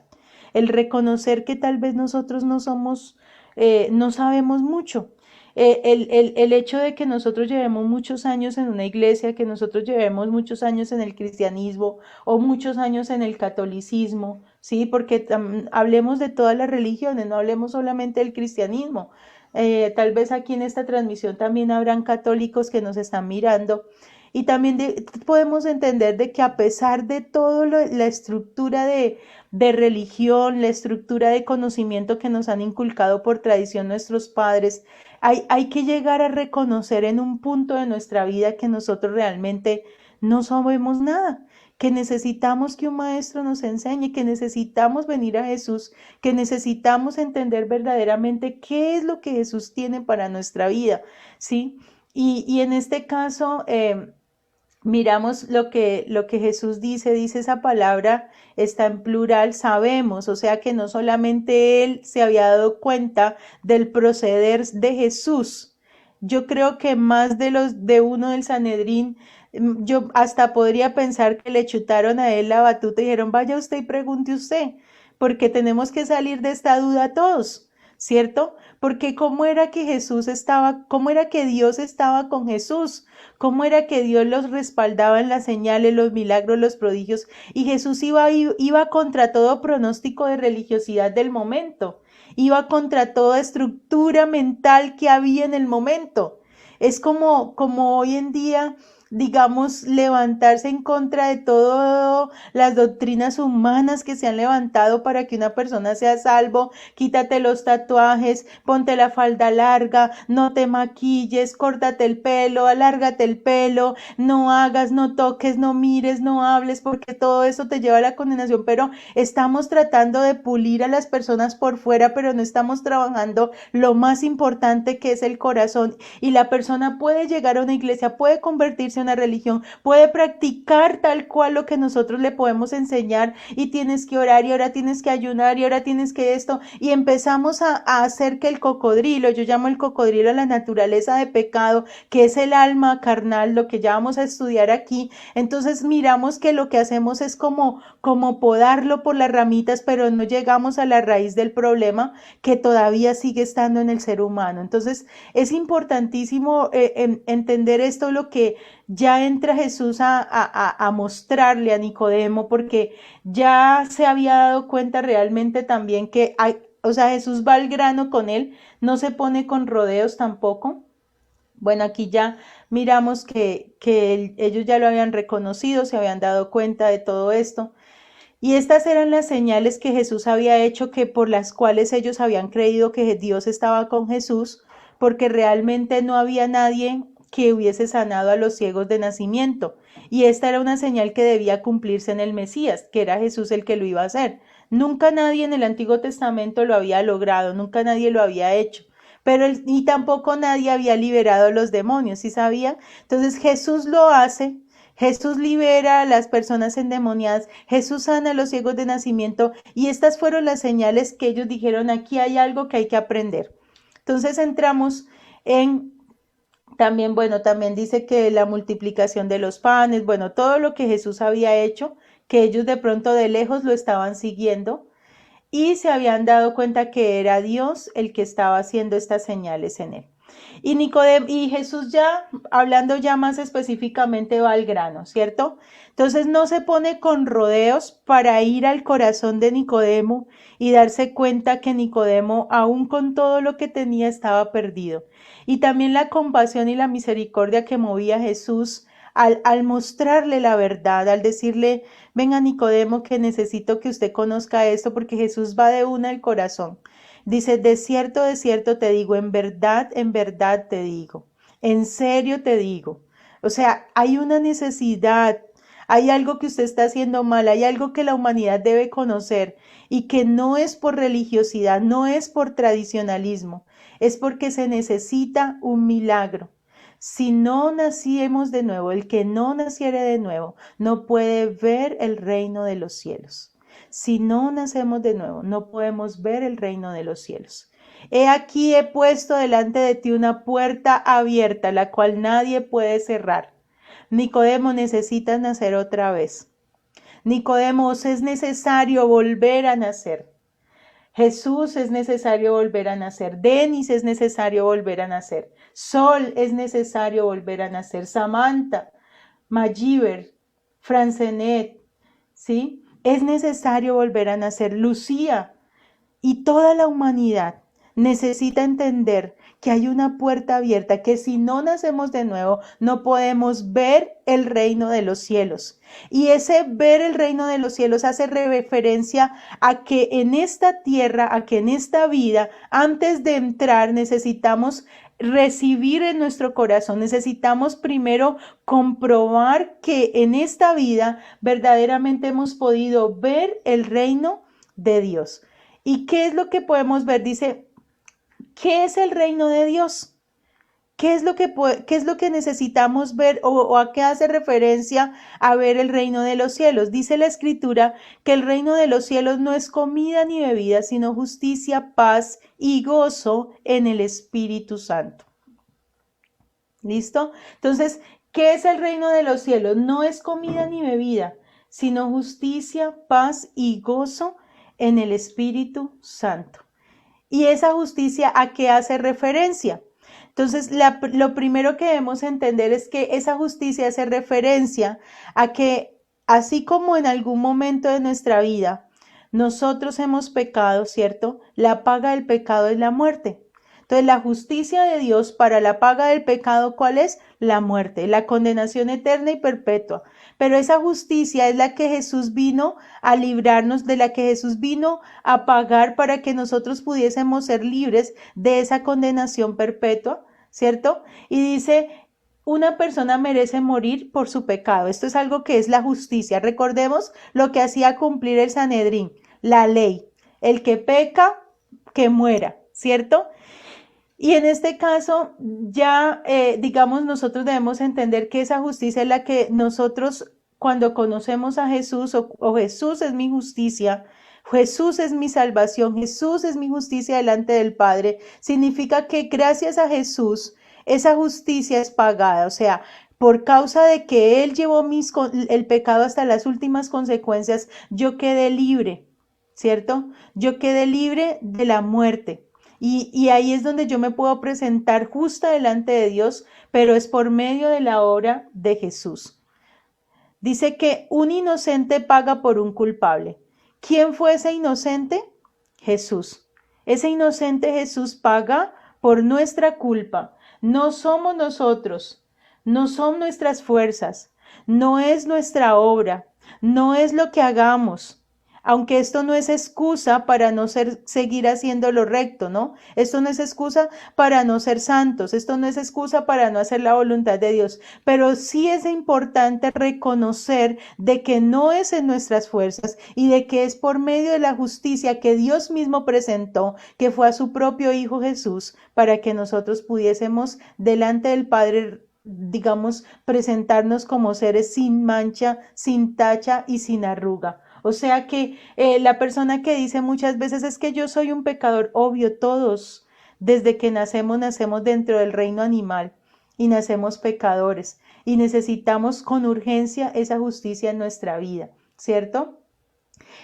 El reconocer que tal vez nosotros no sabemos mucho. El hecho de que nosotros llevemos muchos años en una iglesia, que nosotros llevemos muchos años en el cristianismo o muchos años en el catolicismo, ¿sí? Porque hablemos de todas las religiones, no hablemos solamente del cristianismo. Tal vez aquí en esta transmisión también habrán católicos que nos están mirando y también podemos entender de que a pesar de toda la estructura de religión, la estructura de conocimiento que nos han inculcado por tradición nuestros padres, hay que llegar a reconocer en un punto de nuestra vida que nosotros realmente no sabemos nada, que necesitamos que un maestro nos enseñe, que necesitamos venir a Jesús, que necesitamos entender verdaderamente qué es lo que Jesús tiene para nuestra vida, ¿sí? Y en este caso, miramos lo que Jesús dice esa palabra está en plural, sabemos, o sea que no solamente él se había dado cuenta del proceder de Jesús. Yo creo que más de uno del Sanedrín, yo hasta podría pensar que le chutaron a él la batuta y dijeron, vaya usted y pregunte usted, porque tenemos que salir de esta duda todos, ¿cierto? Porque cómo era que cómo era que Dios estaba con Jesús, cómo era que Dios los respaldaba en las señales, los milagros, los prodigios, y Jesús iba contra todo pronóstico de religiosidad del momento, iba contra toda estructura mental que había en el momento. Es como hoy en día, digamos, levantarse en contra de todas las doctrinas humanas que se han levantado para que una persona sea salvo. Quítate los tatuajes, ponte la falda larga, no te maquilles, córtate el pelo, alárgate el pelo, no hagas, no toques, no mires, no hables, porque todo eso te lleva a la condenación. Pero estamos tratando de pulir a las personas por fuera, pero no estamos trabajando lo más importante, que es el corazón. Y la persona puede llegar a una iglesia, puede convertirse una religión, puede practicar tal cual lo que nosotros le podemos enseñar, y tienes que orar y ahora tienes que ayunar y ahora tienes que esto, y empezamos a hacer que el cocodrilo, yo llamo el cocodrilo a la naturaleza de pecado, que es el alma carnal, lo que ya vamos a estudiar aquí. Entonces miramos que lo que hacemos es como podarlo por las ramitas, pero no llegamos a la raíz del problema que todavía sigue estando en el ser humano. Entonces es importantísimo entender esto, lo que ya entra Jesús a mostrarle a Nicodemo, porque ya se había dado cuenta realmente también que o sea, Jesús va al grano con él, no se pone con rodeos tampoco. Bueno, aquí ya miramos que ellos ya lo habían reconocido, se habían dado cuenta de todo esto. Y estas eran las señales que Jesús había hecho, que por las cuales ellos habían creído que Dios estaba con Jesús, porque realmente no había nadie que hubiese sanado a los ciegos de nacimiento. Y esta era una señal que debía cumplirse en el Mesías, que era Jesús el que lo iba a hacer. Nunca nadie en el Antiguo Testamento lo había logrado, nunca nadie lo había hecho. Ni tampoco nadie había liberado a los demonios, ¿sí sabían? Entonces Jesús lo hace. Jesús libera a las personas endemoniadas, Jesús sana a los ciegos de nacimiento, y estas fueron las señales que ellos dijeron, aquí hay algo que hay que aprender. Entonces entramos en también dice que la multiplicación de los panes, bueno, todo lo que Jesús había hecho, que ellos de pronto de lejos lo estaban siguiendo y se habían dado cuenta que era Dios el que estaba haciendo estas señales en él. Y Jesús ya, hablando ya más específicamente, va al grano, ¿cierto? Entonces no se pone con rodeos para ir al corazón de Nicodemo y darse cuenta que Nicodemo, aún con todo lo que tenía, estaba perdido. Y también la compasión y la misericordia que movía a Jesús al mostrarle la verdad, al decirle, venga Nicodemo, que necesito que usted conozca esto, porque Jesús va de una al corazón. Dice, de cierto te digo, en verdad te digo, en serio te digo. O sea, hay una necesidad, hay algo que usted está haciendo mal, hay algo que la humanidad debe conocer y que no es por religiosidad, no es por tradicionalismo, es porque se necesita un milagro. Si no naciéramos de nuevo, el que no naciere de nuevo, no puede ver el reino de los cielos. Si no nacemos de nuevo, no podemos ver el reino de los cielos. He aquí he puesto delante de ti una puerta abierta, la cual nadie puede cerrar. Nicodemo, necesitas nacer otra vez. Nicodemo, es necesario volver a nacer. Jesús, es necesario volver a nacer. Denis, es necesario volver a nacer. Sol, es necesario volver a nacer. Samantha, Majiver, Francenet, ¿sí? Es necesario volver a nacer. Lucía y toda la humanidad necesita entender que hay una puerta abierta, que si no nacemos de nuevo, no podemos ver el reino de los cielos. Y ese ver el reino de los cielos hace referencia a que en esta tierra, a que en esta vida, antes de entrar, necesitamos recibir en nuestro corazón, necesitamos primero comprobar que en esta vida verdaderamente hemos podido ver el reino de Dios. ¿Y qué es lo que podemos ver? Dice, ¿qué es el reino de Dios? ¿Qué es lo que necesitamos ver o a qué hace referencia a ver el reino de los cielos? Dice la Escritura que el reino de los cielos no es comida ni bebida, sino justicia, paz y gozo en el Espíritu Santo. ¿Listo? Entonces, ¿qué es el reino de los cielos? No es comida ni bebida, sino justicia, paz y gozo en el Espíritu Santo. ¿Y esa justicia a qué hace referencia? Entonces, lo primero que debemos entender es que esa justicia hace referencia a que, así como en algún momento de nuestra vida nosotros hemos pecado, ¿cierto? La paga del pecado es la muerte. Entonces, la justicia de Dios para la paga del pecado, ¿cuál es? La muerte, la condenación eterna y perpetua. Pero esa justicia es la que Jesús vino a librarnos, de la que Jesús vino a pagar para que nosotros pudiésemos ser libres de esa condenación perpetua, ¿cierto? Y dice, una persona merece morir por su pecado. Esto es algo que es la justicia. Recordemos lo que hacía cumplir el Sanedrín, la ley. El que peca, que muera, ¿cierto? Y en este caso, ya, digamos, nosotros debemos entender que esa justicia es la que nosotros, cuando conocemos a Jesús, o Jesús es mi justicia, Jesús es mi salvación, Jesús es mi justicia delante del Padre, significa que gracias a Jesús, esa justicia es pagada, o sea, por causa de que Él llevó el pecado hasta las últimas consecuencias, yo quedé libre, ¿cierto? Yo quedé libre de la muerte. Y ahí es donde yo me puedo presentar justa delante de Dios, pero es por medio de la obra de Jesús. Dice que un inocente paga por un culpable. ¿Quién fue ese inocente? Jesús. Ese inocente Jesús paga por nuestra culpa. No somos nosotros, no son nuestras fuerzas, no es nuestra obra, no es lo que hagamos. Aunque esto no es excusa para no seguir haciendo lo recto, ¿no? Esto no es excusa para no ser santos, esto no es excusa para no hacer la voluntad de Dios, pero sí es importante reconocer de que no es en nuestras fuerzas y de que es por medio de la justicia que Dios mismo presentó, que fue a su propio Hijo Jesús, para que nosotros pudiésemos delante del Padre, digamos, presentarnos como seres sin mancha, sin tacha y sin arruga. O sea que la persona que dice muchas veces es que yo soy un pecador, obvio, todos desde que nacemos dentro del reino animal y nacemos pecadores y necesitamos con urgencia esa justicia en nuestra vida, ¿cierto?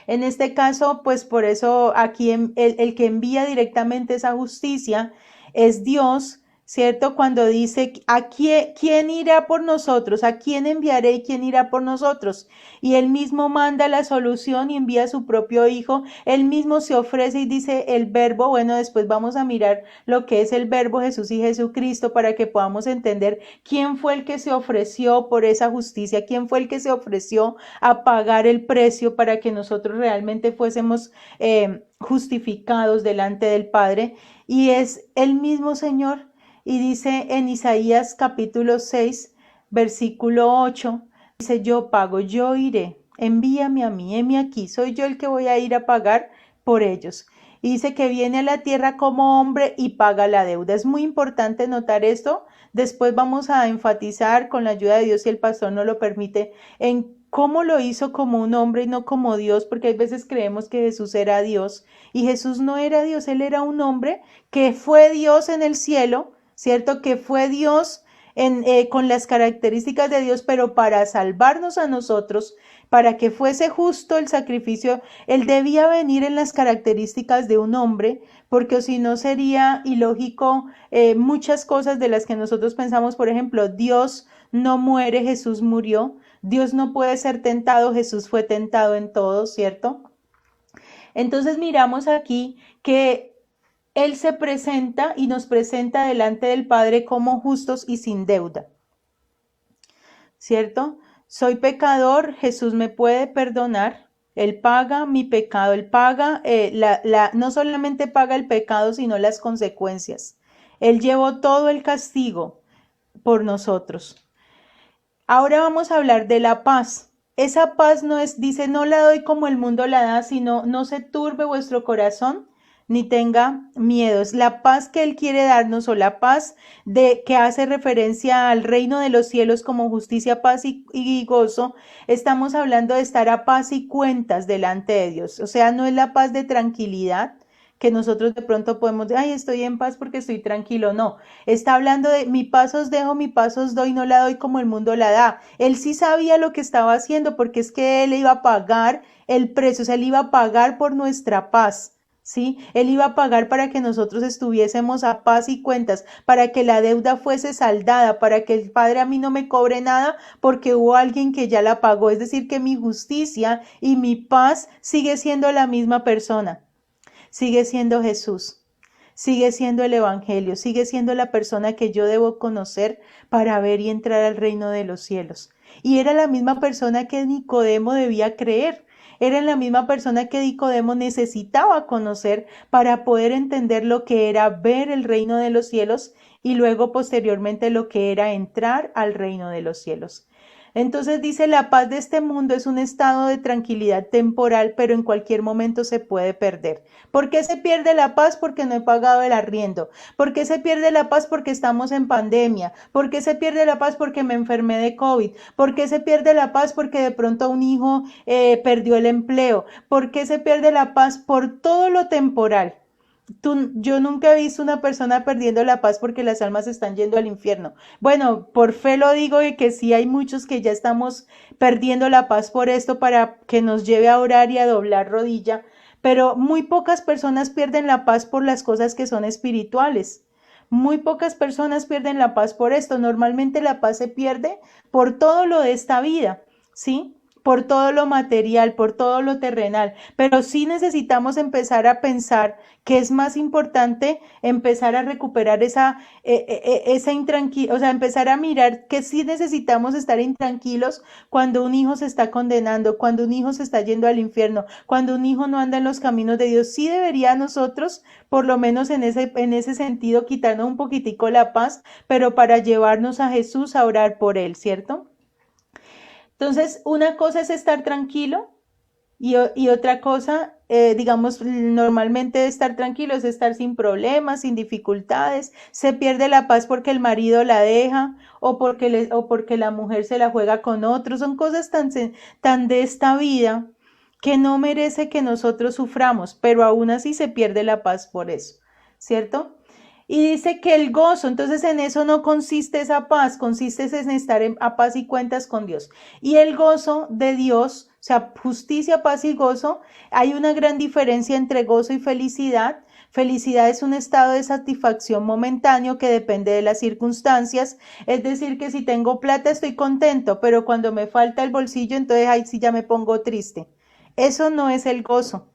En este caso, pues por eso aquí el que envía directamente esa justicia es Dios, ¿cierto? Cuando dice, ¿quién irá por nosotros? ¿A quién enviaré y quién irá por nosotros? Y él mismo manda la solución y envía a su propio hijo. Él mismo se ofrece y dice el verbo. Bueno, después vamos a mirar lo que es el verbo Jesús y Jesucristo para que podamos entender quién fue el que se ofreció por esa justicia, quién fue el que se ofreció a pagar el precio para que nosotros realmente fuésemos justificados delante del Padre. Y es el mismo Señor. Y dice en Isaías capítulo 6, versículo 8, dice, yo pago, yo iré, envíame a mí, heme aquí, soy yo el que voy a ir a pagar por ellos. Y dice que viene a la tierra como hombre y paga la deuda. Es muy importante notar esto. Después vamos a enfatizar, con la ayuda de Dios, si el pastor nos lo permite, en cómo lo hizo como un hombre y no como Dios, porque hay veces creemos que Jesús era Dios, y Jesús no era Dios, él era un hombre que fue Dios en el cielo, ¿cierto? Que fue Dios con las características de Dios, pero para salvarnos a nosotros, para que fuese justo el sacrificio, él debía venir en las características de un hombre, porque si no sería ilógico muchas cosas de las que nosotros pensamos. Por ejemplo, Dios no muere, Jesús murió. Dios no puede ser tentado, Jesús fue tentado en todo, ¿cierto? Entonces miramos aquí que Él se presenta y nos presenta delante del Padre como justos y sin deuda, ¿cierto? Soy pecador, Jesús me puede perdonar, Él paga mi pecado, Él paga, no solamente paga el pecado, sino las consecuencias. Él llevó todo el castigo por nosotros. Ahora vamos a hablar de la paz. Esa paz no es, dice, no la doy como el mundo la da, sino no se turbe vuestro corazón, ni tenga miedo. Es la paz que Él quiere darnos, o la paz que hace referencia al reino de los cielos como justicia, paz y gozo. Estamos hablando de estar a paz y cuentas delante de Dios. O sea, no es la paz de tranquilidad, que nosotros de pronto podemos decir, ay, estoy en paz porque estoy tranquilo. No, está hablando de mi paz os dejo, mi paz os doy, no la doy como el mundo la da. Él sí sabía lo que estaba haciendo, porque es que Él iba a pagar el precio, o sea, Él iba a pagar por nuestra paz, ¿sí? Él iba a pagar para que nosotros estuviésemos a paz y cuentas, para que la deuda fuese saldada, para que el Padre a mí no me cobre nada porque hubo alguien que ya la pagó. Es decir, que mi justicia y mi paz sigue siendo la misma persona. Sigue siendo Jesús, sigue siendo el Evangelio, sigue siendo la persona que yo debo conocer para ver y entrar al reino de los cielos. Y era la misma persona que Nicodemo debía creer, era la misma persona que Nicodemo necesitaba conocer para poder entender lo que era ver el reino de los cielos y luego posteriormente lo que era entrar al reino de los cielos. Entonces dice, la paz de este mundo es un estado de tranquilidad temporal, pero en cualquier momento se puede perder. ¿Por qué se pierde la paz? Porque no he pagado el arriendo. ¿Por qué se pierde la paz? Porque estamos en pandemia. ¿Por qué se pierde la paz? Porque me enfermé de COVID. ¿Por qué se pierde la paz? Porque de pronto un hijo perdió el empleo. ¿Por qué se pierde la paz? Por todo lo temporal. Yo nunca he visto una persona perdiendo la paz porque las almas están yendo al infierno. Bueno, por fe lo digo, y que sí hay muchos que ya estamos perdiendo la paz por esto, para que nos lleve a orar y a doblar rodilla, pero muy pocas personas pierden la paz por las cosas que son espirituales. Muy pocas personas pierden la paz por esto. Normalmente la paz se pierde por todo lo de esta vida, ¿sí? Por todo lo material, por todo lo terrenal, pero sí necesitamos empezar a pensar que es más importante empezar a recuperar esa intranquilidad, o sea, empezar a mirar que sí necesitamos estar intranquilos cuando un hijo se está condenando, cuando un hijo se está yendo al infierno, cuando un hijo no anda en los caminos de Dios. Sí debería nosotros, por lo menos en ese sentido, quitarnos un poquitico la paz, pero para llevarnos a Jesús a orar por él, ¿cierto? Entonces, una cosa es estar tranquilo y otra cosa, digamos, normalmente estar tranquilo es estar sin problemas, sin dificultades. Se pierde la paz porque el marido la deja o porque la mujer se la juega con otro. Son cosas tan de esta vida que no merece que nosotros suframos, pero aún así se pierde la paz por eso, ¿cierto? Y dice que el gozo, entonces en eso no consiste esa paz, consiste en estar a paz y cuentas con Dios. Y el gozo de Dios, o sea, justicia, paz y gozo, hay una gran diferencia entre gozo y felicidad. Felicidad es un estado de satisfacción momentáneo que depende de las circunstancias, es decir, que si tengo plata estoy contento, pero cuando me falta el bolsillo, entonces ahí sí ya me pongo triste. Eso no es el gozo.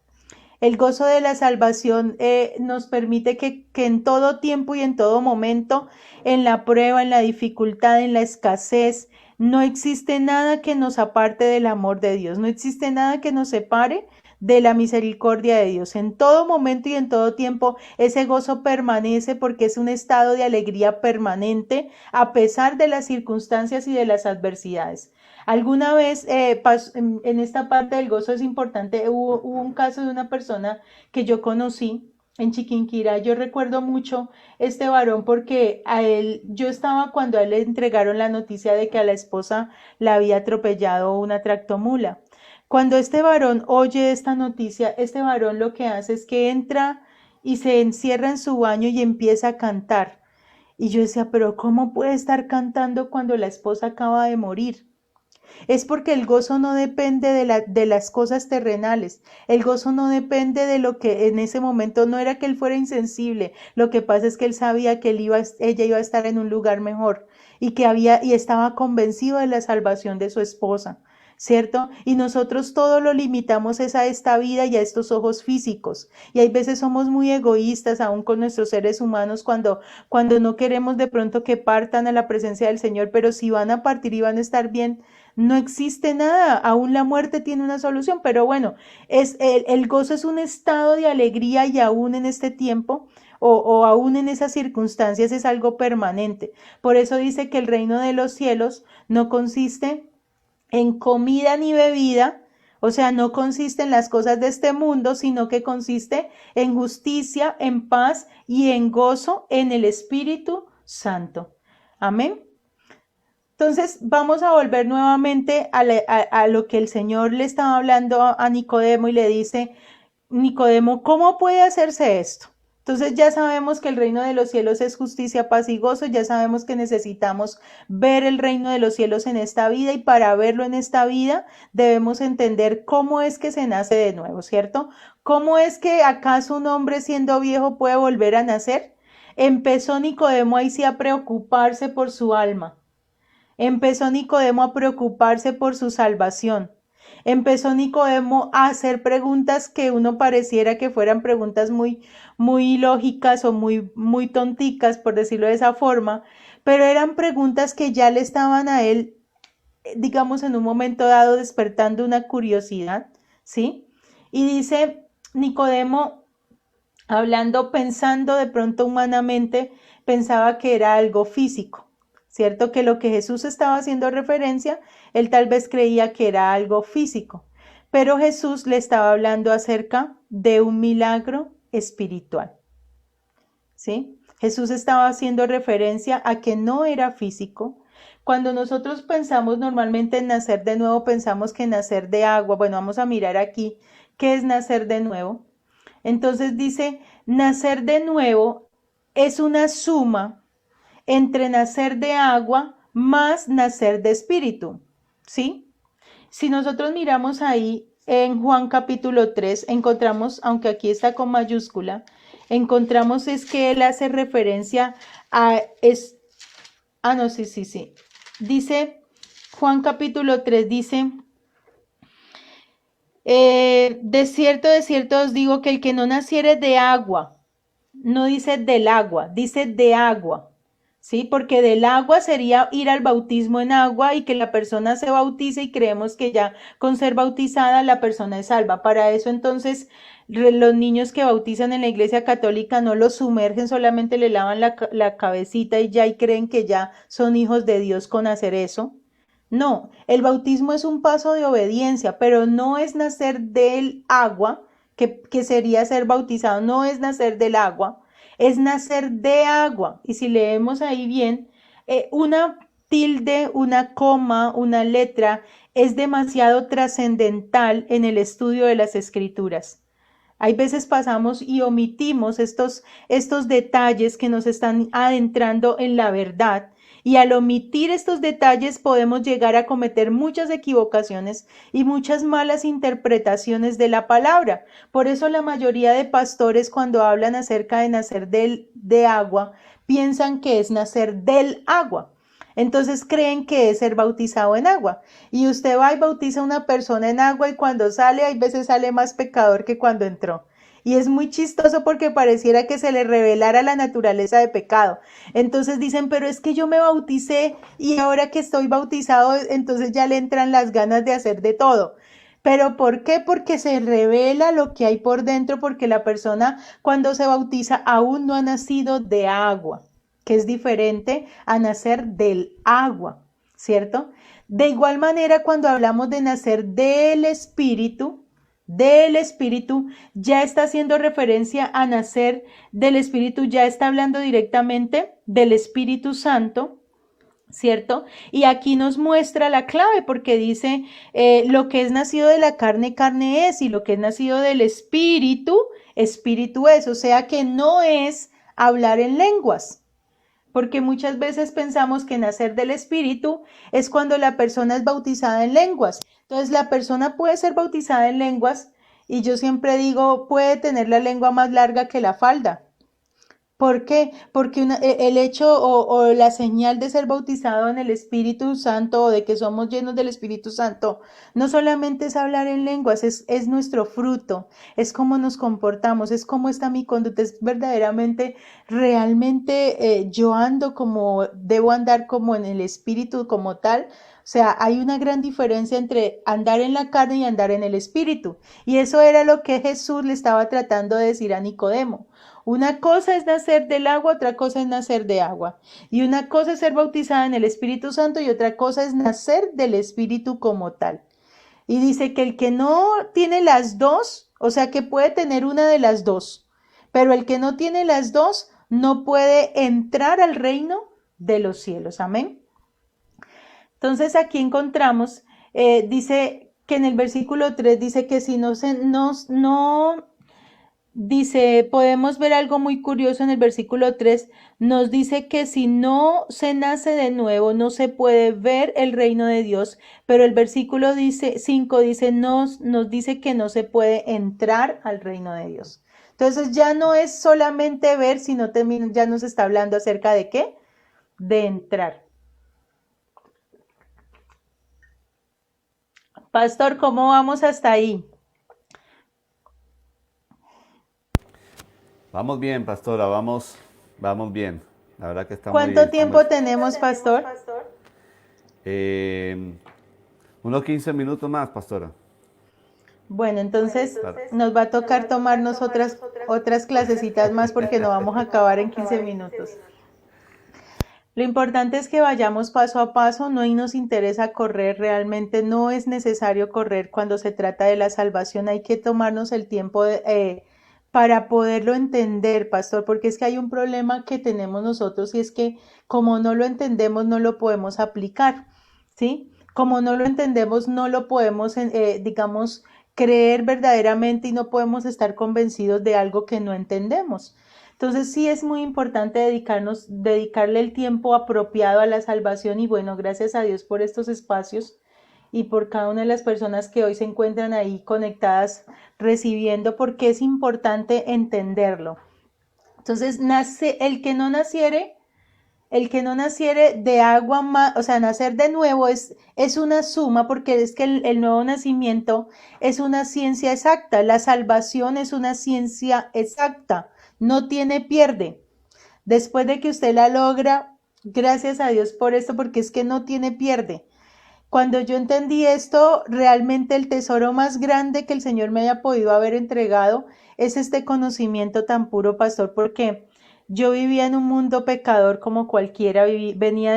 El gozo de la salvación nos permite que en todo tiempo y en todo momento, en la prueba, en la dificultad, en la escasez, no existe nada que nos aparte del amor de Dios, no existe nada que nos separe de la misericordia de Dios. En todo momento y en todo tiempo ese gozo permanece porque es un estado de alegría permanente a pesar de las circunstancias y de las adversidades. Alguna vez en esta parte del gozo es importante, hubo un caso de una persona que yo conocí en Chiquinquirá. Yo recuerdo mucho este varón porque yo estaba cuando a él le entregaron la noticia de que a la esposa la había atropellado una tractomula. Cuando este varón oye esta noticia, este varón lo que hace es que entra y se encierra en su baño y empieza a cantar. Y yo decía, pero ¿cómo puede estar cantando cuando la esposa acaba de morir? Es porque el gozo no depende de las cosas terrenales, el gozo no depende de lo que en ese momento no era que él fuera insensible, lo que pasa es que él sabía que ella iba a estar en un lugar mejor y y estaba convencido de la salvación de su esposa. ¿Cierto? Y nosotros todo lo limitamos a esta vida y a estos ojos físicos. Y hay veces somos muy egoístas aún con nuestros seres humanos cuando no queremos de pronto que partan a la presencia del Señor, pero si van a partir y van a estar bien, no existe nada, aún la muerte tiene una solución, pero bueno, el gozo es un estado de alegría y aún en este tiempo o aún en esas circunstancias es algo permanente. Por eso dice que el reino de los cielos no consiste en comida ni bebida, o sea, no consiste en las cosas de este mundo, sino que consiste en justicia, en paz y en gozo en el Espíritu Santo. Amén. Entonces vamos a volver nuevamente a lo que el Señor le estaba hablando a Nicodemo y le dice, Nicodemo, ¿cómo puede hacerse esto? Entonces ya sabemos que el reino de los cielos es justicia, paz y gozo, ya sabemos que necesitamos ver el reino de los cielos en esta vida y para verlo en esta vida debemos entender cómo es que se nace de nuevo, ¿cierto? ¿Cómo es que acaso un hombre siendo viejo puede volver a nacer? Empezó Nicodemo ahí sí a preocuparse por su alma. Empezó Nicodemo a preocuparse por su salvación. Empezó Nicodemo a hacer preguntas que uno pareciera que fueran preguntas muy, muy lógicas o muy, muy tonticas, por decirlo de esa forma, pero eran preguntas que ya le estaban a él, digamos, en un momento dado despertando una curiosidad, ¿sí? Y dice Nicodemo, pensando de pronto humanamente, pensaba que era algo físico. ¿Cierto? Que lo que Jesús estaba haciendo referencia, él tal vez creía que era algo físico, pero Jesús le estaba hablando acerca de un milagro espiritual. ¿Sí? Jesús estaba haciendo referencia a que no era físico. Cuando nosotros pensamos normalmente en nacer de nuevo, pensamos que nacer de agua. Bueno, vamos a mirar aquí qué es nacer de nuevo. Entonces dice, nacer de nuevo es una suma entre nacer de agua más nacer de espíritu, ¿sí? Si nosotros miramos ahí en Juan capítulo 3, encontramos, aunque aquí está con mayúscula, encontramos es que él hace referencia a... sí. Dice, Juan capítulo 3 dice, de cierto os digo que el que no naciere de agua, no dice del agua, dice de agua. ¿Sí? Porque del agua sería ir al bautismo en agua y que la persona se bautice y creemos que ya con ser bautizada la persona es salva. Para eso entonces los niños que bautizan en la iglesia católica no los sumergen, solamente le lavan la cabecita y ya y creen que ya son hijos de Dios con hacer eso. No, el bautismo es un paso de obediencia, pero no es nacer del agua, que sería ser bautizado, no es nacer del agua. Es nacer de agua. Y si leemos ahí bien, una tilde, una coma, una letra es demasiado trascendental en el estudio de las escrituras. Hay veces pasamos y omitimos estos detalles que nos están adentrando en la verdad Y al omitir estos detalles podemos llegar a cometer muchas equivocaciones y muchas malas interpretaciones de la palabra. Por eso la mayoría de pastores cuando hablan acerca de nacer de agua, piensan que es nacer del agua. Entonces creen que es ser bautizado en agua. Y usted va y bautiza a una persona en agua y cuando sale, hay veces sale más pecador que cuando entró. Y es muy chistoso porque pareciera que se le revelara la naturaleza de pecado. Entonces dicen, pero es que yo me bauticé y ahora que estoy bautizado, entonces ya le entran las ganas de hacer de todo. ¿Pero por qué? Porque se revela lo que hay por dentro, porque la persona cuando se bautiza aún no ha nacido de agua, que es diferente a nacer del agua, ¿cierto? De igual manera, cuando hablamos de nacer del Espíritu, ya está haciendo referencia a nacer del Espíritu, ya está hablando directamente del Espíritu Santo, ¿cierto? Y aquí nos muestra la clave porque dice, lo que es nacido de la carne, carne es, y lo que es nacido del Espíritu, Espíritu es, o sea que no es hablar en lenguas. Porque muchas veces pensamos que nacer del Espíritu es cuando la persona es bautizada en lenguas. Entonces la persona puede ser bautizada en lenguas y yo siempre digo, puede tener la lengua más larga que la falda. ¿Por qué? Porque el hecho o la señal de ser bautizado en el Espíritu Santo o de que somos llenos del Espíritu Santo, no solamente es hablar en lenguas, es nuestro fruto, es cómo nos comportamos, es cómo está mi conducta, es verdaderamente, realmente yo ando como, debo andar como en el Espíritu como tal. O sea, hay una gran diferencia entre andar en la carne y andar en el Espíritu. Y eso era lo que Jesús le estaba tratando de decir a Nicodemo. Una cosa es nacer del agua, otra cosa es nacer de agua. Y una cosa es ser bautizada en el Espíritu Santo y otra cosa es nacer del Espíritu como tal. Y dice que el que no tiene las dos, o sea que puede tener una de las dos, pero el que no tiene las dos no puede entrar al reino de los cielos. Amén. Entonces aquí encontramos, dice que en el versículo 3 dice que si dice, podemos ver algo muy curioso en el versículo 3, nos dice que si no se nace de nuevo, no se puede ver el reino de Dios, pero el versículo 5 dice, nos dice que no se puede entrar al reino de Dios. Entonces ya no es solamente ver, sino también ya nos está hablando acerca de ¿qué? De entrar. Pastor, ¿cómo vamos hasta ahí? Vamos bien, pastora, vamos bien. La verdad que estamos bien. ¿Cuánto tiempo tenemos, pastor? Unos 15 minutos más, pastora. Bueno, entonces nos va a tocar tomarnos otras clasecitas más porque no vamos a acabar en 15 minutos. Lo importante es que vayamos paso a paso, no nos interesa correr, realmente no es necesario correr cuando se trata de la salvación, hay que tomarnos el tiempo para poderlo entender, pastor, porque es que hay un problema que tenemos nosotros y es que como no lo entendemos no lo podemos aplicar, ¿sí? Como no lo entendemos no lo podemos, digamos, creer verdaderamente y no podemos estar convencidos de algo que no entendemos. Entonces sí es muy importante dedicarle el tiempo apropiado a la salvación y bueno, gracias a Dios por estos espacios y por cada una de las personas que hoy se encuentran ahí conectadas recibiendo porque es importante entenderlo. Entonces el que no naciere de agua, o sea, nacer de nuevo es una suma porque es que el nuevo nacimiento es una ciencia exacta, la salvación es una ciencia exacta. No tiene pierde. Después de que usted la logra, gracias a Dios por esto, porque es que no tiene pierde. Cuando yo entendí esto, realmente el tesoro más grande que el Señor me haya podido haber entregado es este conocimiento tan puro, pastor, porque yo vivía en un mundo pecador como cualquiera, venía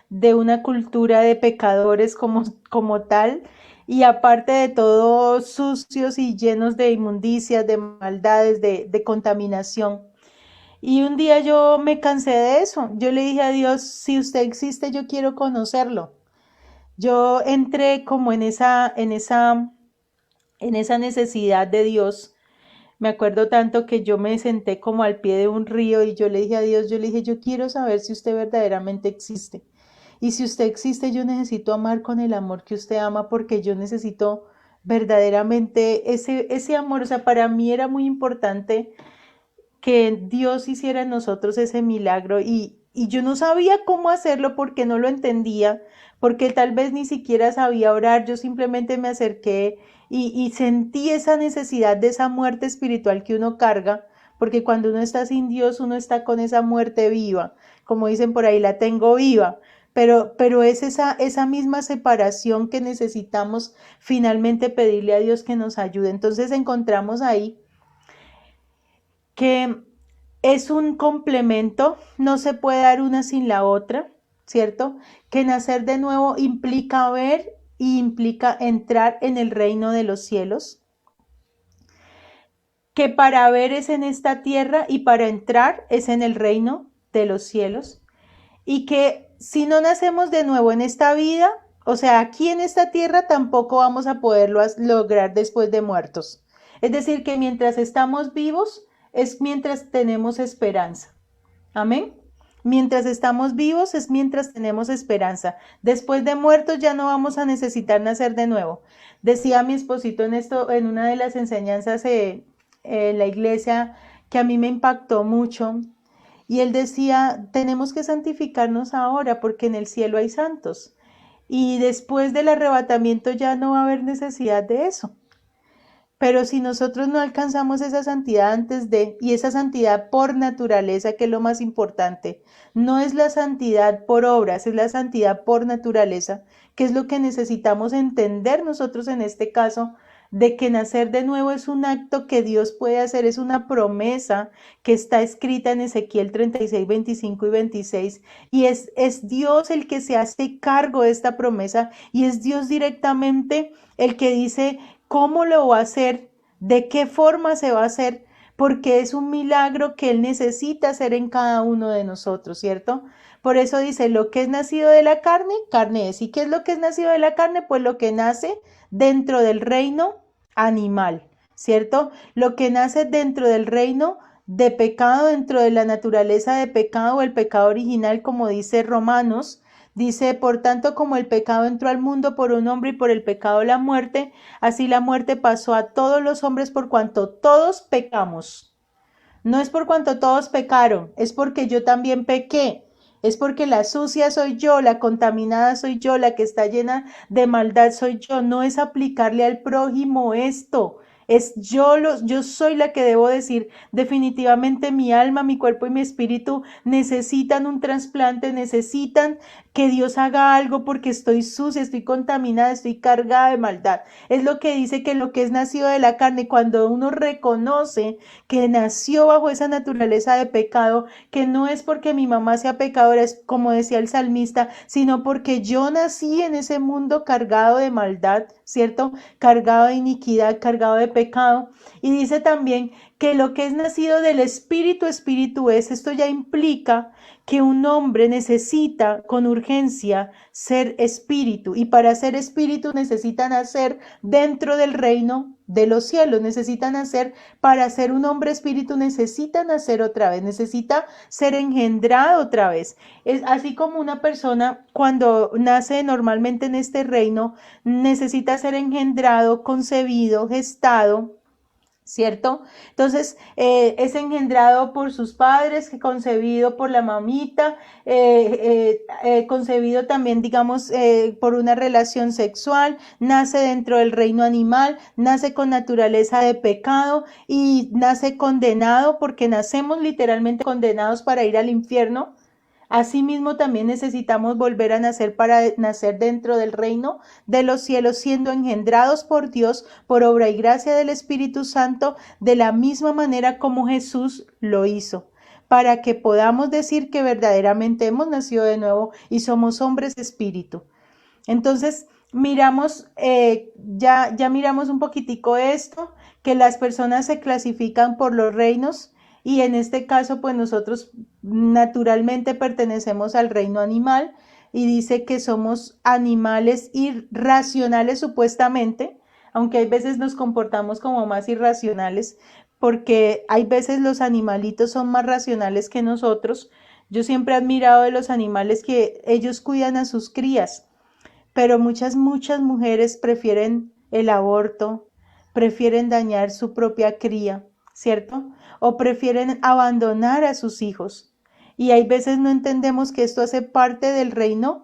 de una cultura de pecadores como tal, y aparte de todo sucios y llenos de inmundicias, de maldades, de contaminación. Y un día yo me cansé de eso. Yo le dije a Dios, si usted existe, yo quiero conocerlo. Yo entré como en esa necesidad de Dios, Me acuerdo tanto que yo me senté como al pie de un río y yo le dije a Dios, yo le dije, yo quiero saber si usted verdaderamente existe. Y si usted existe, yo necesito amar con el amor que usted ama porque yo necesito verdaderamente ese amor. O sea, para mí era muy importante que Dios hiciera en nosotros ese milagro y yo no sabía cómo hacerlo porque no lo entendía, porque tal vez ni siquiera sabía orar, yo simplemente me acerqué y sentí esa necesidad de esa muerte espiritual que uno carga, porque cuando uno está sin Dios, uno está con esa muerte viva, como dicen por ahí, la tengo viva. Pero es esa misma separación que necesitamos finalmente pedirle a Dios que nos ayude. Entonces encontramos ahí que es un complemento, no se puede dar una sin la otra, ¿cierto? Que nacer de nuevo implica ver y implica entrar en el reino de los cielos, que para ver es en esta tierra y para entrar es en el reino de los cielos, y que si no nacemos de nuevo en esta vida, o sea, aquí en esta tierra tampoco vamos a poderlo lograr después de muertos. Es decir, que mientras estamos vivos es mientras tenemos esperanza. Amén. Mientras estamos vivos es mientras tenemos esperanza. Después de muertos ya no vamos a necesitar nacer de nuevo. Decía mi esposito en esto, en una de las enseñanzas en la iglesia, que a mí me impactó mucho. Y él decía, tenemos que santificarnos ahora porque en el cielo hay santos. Y después del arrebatamiento ya no va a haber necesidad de eso. Pero si nosotros no alcanzamos esa santidad antes de, y esa santidad por naturaleza, que es lo más importante, no es la santidad por obras, es la santidad por naturaleza, que es lo que necesitamos entender nosotros en este caso, de que nacer de nuevo es un acto que Dios puede hacer, es una promesa que está escrita en Ezequiel 36, 25 y 26, y es Dios el que se hace cargo de esta promesa, y es Dios directamente el que dice cómo lo va a hacer, de qué forma se va a hacer, porque es un milagro que Él necesita hacer en cada uno de nosotros, ¿cierto? Por eso dice, lo que es nacido de la carne, carne es. ¿Y qué es lo que es nacido de la carne? Pues lo que nace dentro del reino animal, ¿cierto? Lo que nace dentro del reino de pecado, dentro de la naturaleza de pecado, el pecado original, como dice Romanos. Dice, por tanto, como el pecado entró al mundo por un hombre y por el pecado la muerte, así la muerte pasó a todos los hombres por cuanto todos pecamos. No es por cuanto todos pecaron, es porque yo también pequé. Es porque la sucia soy yo, la contaminada soy yo, la que está llena de maldad soy yo. No es aplicarle al prójimo esto. Es yo soy la que debo decir, definitivamente mi alma, mi cuerpo y mi espíritu necesitan un trasplante, necesitan que Dios haga algo porque estoy sucia, estoy contaminada, estoy cargada de maldad. Es lo que dice que lo que es nacido de la carne, cuando uno reconoce que nació bajo esa naturaleza de pecado, que no es porque mi mamá sea pecadora, es como decía el salmista, sino porque yo nací en ese mundo cargado de maldad, ¿cierto? Cargado de iniquidad, cargado de pecado. Y dice también que lo que es nacido del espíritu, espíritu es. Esto ya implica que un hombre necesita con urgencia ser espíritu, y para ser espíritu necesita nacer dentro del reino de los cielos, necesita nacer, para ser un hombre espíritu necesita nacer otra vez, necesita ser engendrado otra vez. Es así como una persona cuando nace normalmente en este reino necesita ser engendrado, concebido, gestado, ¿cierto? Entonces, es engendrado por sus padres, concebido por la mamita, concebido también, digamos, por una relación sexual, nace dentro del reino animal, nace con naturaleza de pecado y nace condenado, porque nacemos literalmente condenados para ir al infierno. Asimismo, también necesitamos volver a nacer para nacer dentro del reino de los cielos, siendo engendrados por Dios por obra y gracia del Espíritu Santo, de la misma manera como Jesús lo hizo, para que podamos decir que verdaderamente hemos nacido de nuevo y somos hombres de espíritu. Entonces, miramos, ya miramos un poquitico esto, que las personas se clasifican por los reinos. Y en este caso, pues nosotros naturalmente pertenecemos al reino animal, y dice que somos animales irracionales supuestamente, aunque hay veces nos comportamos como más irracionales, porque hay veces los animalitos son más racionales que nosotros. Yo siempre he admirado de los animales que ellos cuidan a sus crías, pero muchas mujeres prefieren el aborto, prefieren dañar su propia cría, ¿cierto? O prefieren abandonar a sus hijos. Y hay veces no entendemos que esto hace parte del reino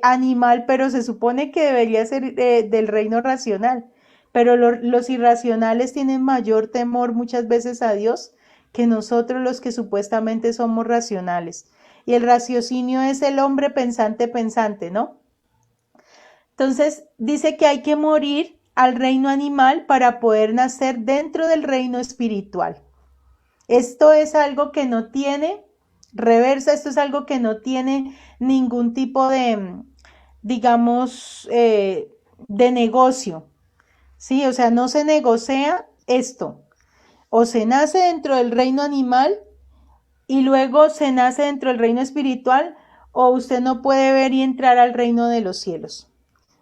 animal, pero se supone que debería ser del reino racional. Pero los irracionales tienen mayor temor muchas veces a Dios que nosotros los que supuestamente somos racionales. Y el raciocinio es el hombre pensante, ¿no? Entonces dice que hay que morir al reino animal para poder nacer dentro del reino espiritual. Esto es algo que no tiene reversa, esto es algo que no tiene ningún tipo de, digamos, de negocio, ¿sí? O sea, no se negocia esto. O se nace dentro del reino animal y luego se nace dentro del reino espiritual, o usted no puede ver y entrar al reino de los cielos.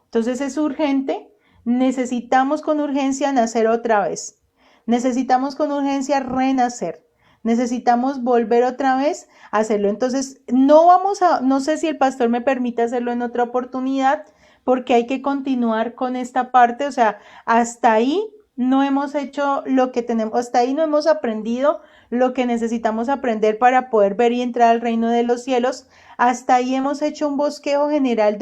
Entonces es urgente, necesitamos con urgencia nacer otra vez, necesitamos con urgencia renacer, necesitamos volver otra vez a hacerlo. Entonces no sé si el pastor me permite hacerlo en otra oportunidad, porque hay que continuar con esta parte, o sea, hasta ahí no hemos hecho lo que tenemos, hasta ahí no hemos aprendido lo que necesitamos aprender para poder ver y entrar al reino de los cielos. Hasta ahí hemos hecho un bosquejo general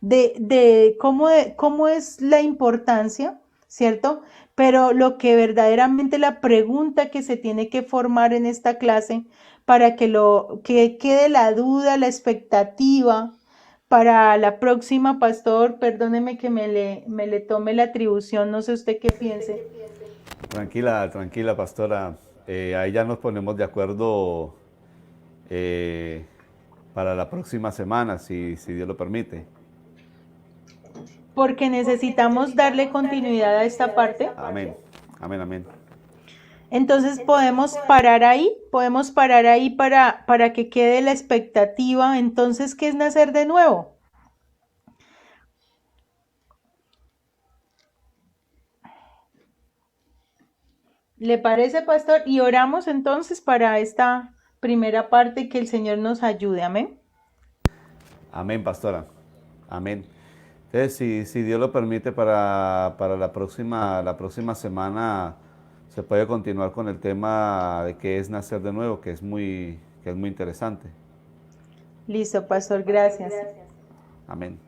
de cómo es la importancia, ¿cierto? Pero lo que verdaderamente la pregunta que se tiene que formar en esta clase para que quede la duda, la expectativa para la próxima, pastor, perdóneme que me le tome la atribución, no sé usted qué piense. Tranquila, pastora. Ahí ya nos ponemos de acuerdo para la próxima semana, si Dios lo permite. Porque necesitamos darle continuidad a esta parte. Amén, amén, amén. Entonces podemos parar ahí para que quede la expectativa. Entonces, ¿qué es nacer de nuevo? ¿Le parece, pastor? Y oramos entonces para esta primera parte, que el Señor nos ayude. Amén. Amén, pastora. Amén. Entonces, si Dios lo permite, para la próxima semana se puede continuar con el tema de qué es nacer de nuevo, que es muy interesante. Listo, pastor, gracias. Amén.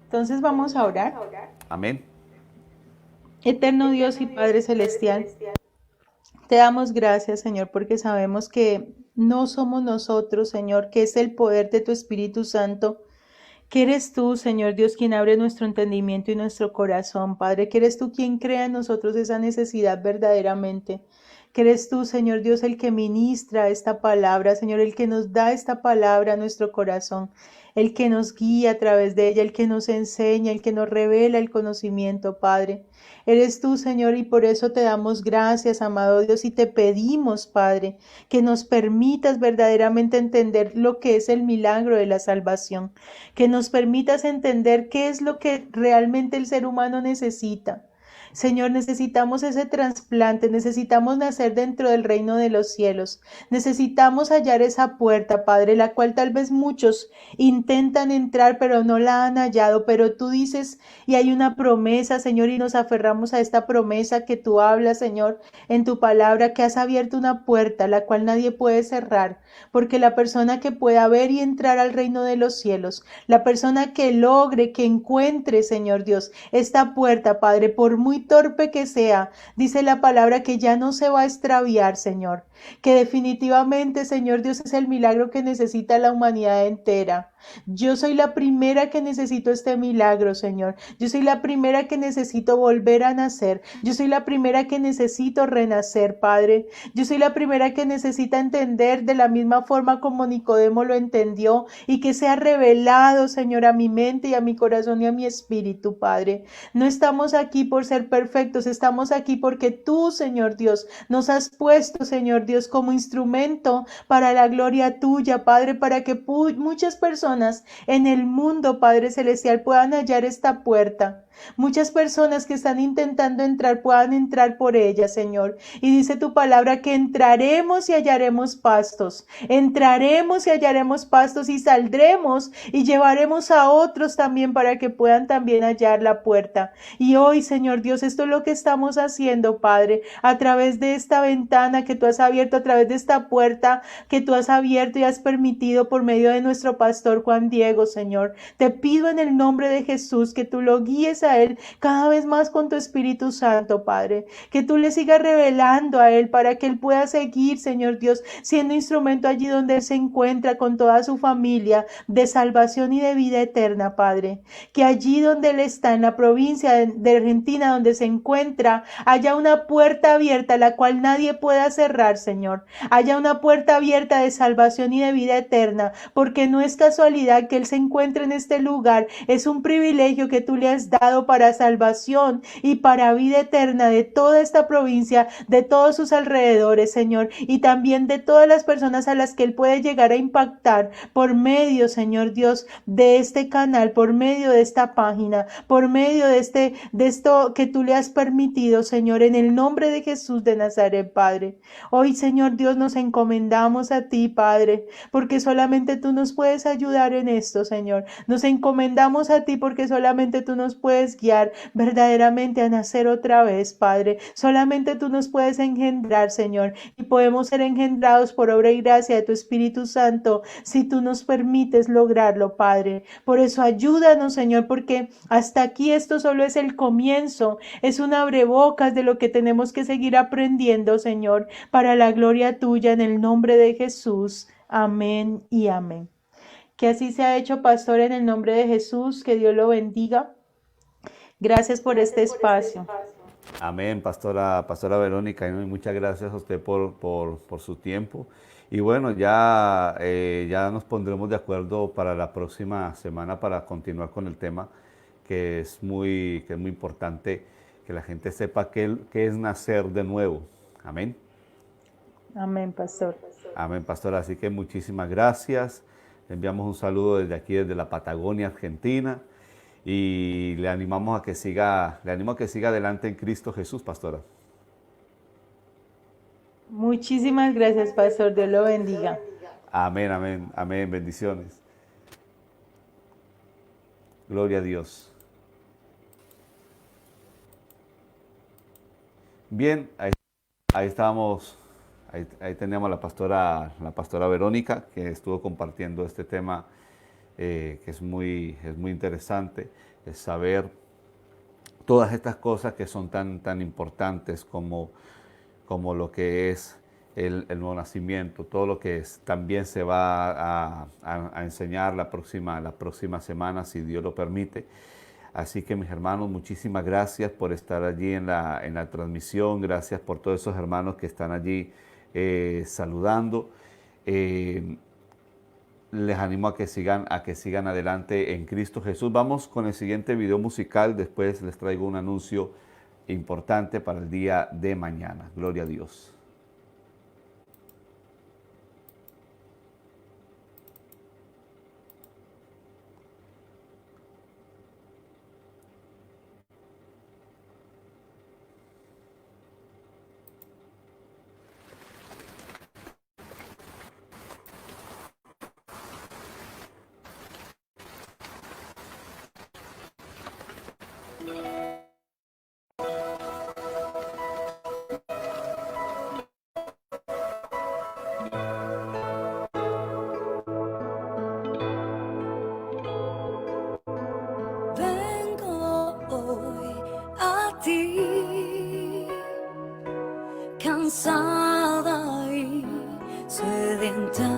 Entonces vamos a orar. Amén. Eterno Dios y Padre Celestial, te damos gracias, Señor, porque sabemos que no somos nosotros, Señor, que es el poder de tu Espíritu Santo, que eres tú, Señor Dios, quien abre nuestro entendimiento y nuestro corazón, Padre, que eres tú quien crea en nosotros esa necesidad verdaderamente, que eres tú, Señor Dios, el que ministra esta palabra, Señor, el que nos da esta palabra a nuestro corazón, el que nos guía a través de ella, el que nos enseña, el que nos revela el conocimiento, Padre. Eres tú, Señor, y por eso te damos gracias, amado Dios, y te pedimos, Padre, que nos permitas verdaderamente entender lo que es el milagro de la salvación, que nos permitas entender qué es lo que realmente el ser humano necesita. Señor, necesitamos ese trasplante, necesitamos nacer dentro del reino de los cielos, necesitamos hallar esa puerta, Padre, la cual tal vez muchos intentan entrar, pero no la han hallado, pero tú dices, y hay una promesa, Señor, y nos aferramos a esta promesa que tú hablas, Señor, en tu palabra, que has abierto una puerta, la cual nadie puede cerrar, porque la persona que pueda ver y entrar al reino de los cielos, la persona que logre, que encuentre, Señor Dios, esta puerta, Padre, por muy torpe que sea, dice la palabra que ya no se va a extraviar, Señor, que definitivamente, Señor Dios, es el milagro que necesita la humanidad entera. Yo soy la primera que necesito este milagro, Señor. Yo soy la primera que necesito volver a nacer. Yo soy la primera que necesito renacer, Padre. Yo soy la primera que necesita entender de la misma forma como Nicodemo lo entendió, y que sea revelado, Señor, a mi mente y a mi corazón y a mi espíritu, Padre. No estamos aquí por ser perfectos. Estamos aquí porque tú, Señor Dios, nos has puesto, Señor Dios, como instrumento para la gloria tuya, Padre, para que muchas personas en el mundo, Padre Celestial, puedan hallar esta puerta. Muchas personas que están intentando entrar puedan entrar por ella, Señor. Y dice tu palabra que entraremos y hallaremos pastos. Entraremos y hallaremos pastos y saldremos y llevaremos a otros también para que puedan también hallar la puerta. Y hoy, Señor Dios, esto es lo que estamos haciendo, Padre, a través de esta ventana que tú has abierto, a través de esta puerta que tú has abierto y has permitido por medio de nuestro pastor Juan Diego, Señor. Te pido en el nombre de Jesús que tú lo guíes a él cada vez más con tu Espíritu Santo, Padre, que tú le sigas revelando a él para que él pueda seguir, Señor Dios, siendo instrumento allí donde él se encuentra con toda su familia de salvación y de vida eterna, Padre, que allí donde él está, en la provincia de Argentina, donde se encuentra, haya una puerta abierta la cual nadie pueda cerrar, Señor, haya una puerta abierta de salvación y de vida eterna, porque no es casualidad que él se encuentre en este lugar, es un privilegio que tú le has dado para salvación y para vida eterna de toda esta provincia, de todos sus alrededores, Señor, y también de todas las personas a las que él puede llegar a impactar por medio, Señor Dios, de este canal, por medio de esta página, por medio de esto que tú le has permitido, Señor, en el nombre de Jesús de Nazaret, Padre. Hoy, Señor Dios, nos encomendamos a ti, Padre, porque solamente tú nos puedes ayudar en esto, Señor. Nos encomendamos a ti porque solamente tú nos puedes guiar verdaderamente a nacer otra vez, Padre. Solamente tú nos puedes engendrar, Señor, y podemos ser engendrados por obra y gracia de tu Espíritu Santo si tú nos permites lograrlo, Padre. Por eso ayúdanos, Señor, porque hasta aquí esto solo es el comienzo, es un abrebocas de lo que tenemos que seguir aprendiendo, Señor, para la gloria tuya en el nombre de Jesús. Amén y amén. Que así sea hecho, pastor, en el nombre de Jesús, que Dios lo bendiga. Gracias por este espacio. Amén, pastora Verónica, y muchas gracias a usted por su tiempo. Y bueno, ya nos pondremos de acuerdo para la próxima semana para continuar con el tema, que es muy importante que la gente sepa qué es nacer de nuevo. Amén. Amén, pastor. Amén, pastor. Así que muchísimas gracias. Le enviamos un saludo desde aquí, desde la Patagonia, Argentina. Y le animo a que siga adelante en Cristo Jesús, pastora. Muchísimas gracias, pastor. Dios lo bendiga. Amén, amén, amén. Bendiciones. Gloria a Dios. Bien, ahí estábamos. Ahí teníamos a la pastora Verónica, que estuvo compartiendo este tema que es muy interesante, es saber todas estas cosas que son tan importantes como lo que es el nuevo nacimiento, todo lo que también se va a enseñar la próxima semana, si Dios lo permite. Así que mis hermanos, muchísimas gracias por estar allí en la transmisión, gracias por todos esos hermanos que están allí saludando. Les animo a que sigan adelante en Cristo Jesús. Vamos con el siguiente video musical, después les traigo un anuncio importante para el día de mañana. Gloria a Dios. Vengo hoy a ti, cansada y sedienta.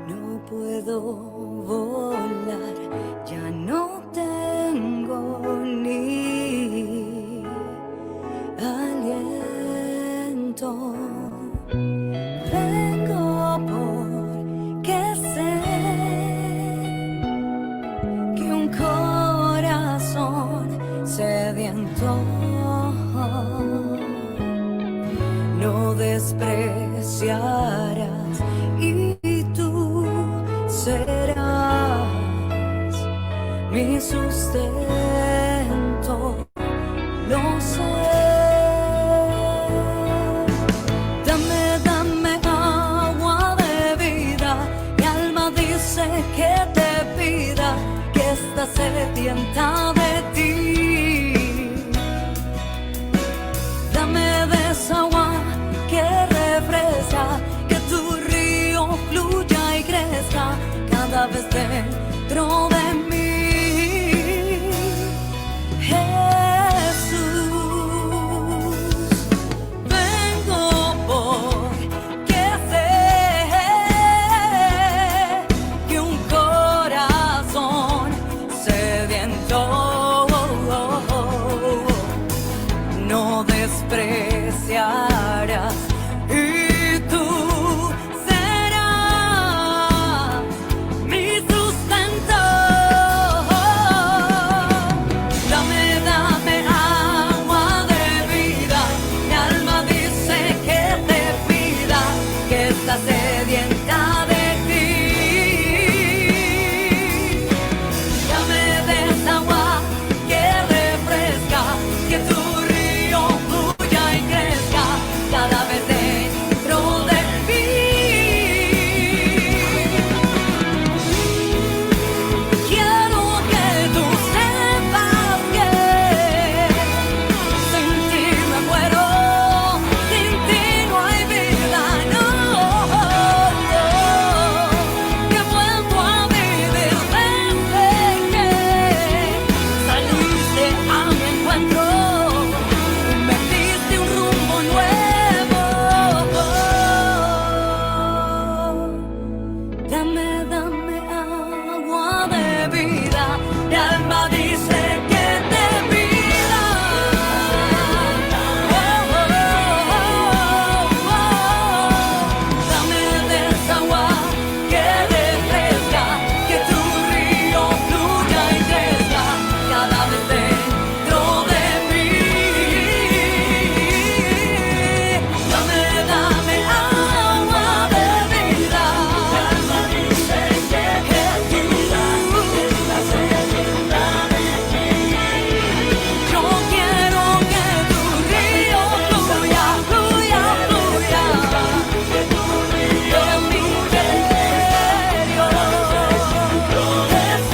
No puedo volar, ya no tengo ni aliento. Vengo porque sé que un corazón sustento, lo sé. Dame agua de vida, mi alma dice que te pida, que está sedienta de ti. Dame de esa agua que refresca, que tu río fluya y crezca cada vez dentro de mí. Jesús, vengo porque sé que un corazón sediento no despreciarás, y tú serás mi sustento. Dame agua de vida, mi alma dice que te pida, que está sedienta de ti. Dame de esa agua que refresca, que tu río fluya y crezca cada vez dentro de mí. Quiero que tú sepas que sin ti me muero, sin ti no hay vida, no. Que vuelvo a vivir desde que saliste a mi encuentro y me diste un rumbo nuevo. Dame agua de vida, mi alma dice que te pida. Dame de esa agua que refresca, que tu río fluya y crezca cada vez dentro de mí. Dame agua de vida, mi alma dice que te pida, que está sedienta de ti. Yo quiero que tu río fluya, fluya, fluya, que tu río en mi interior, Jesús, dentro de mi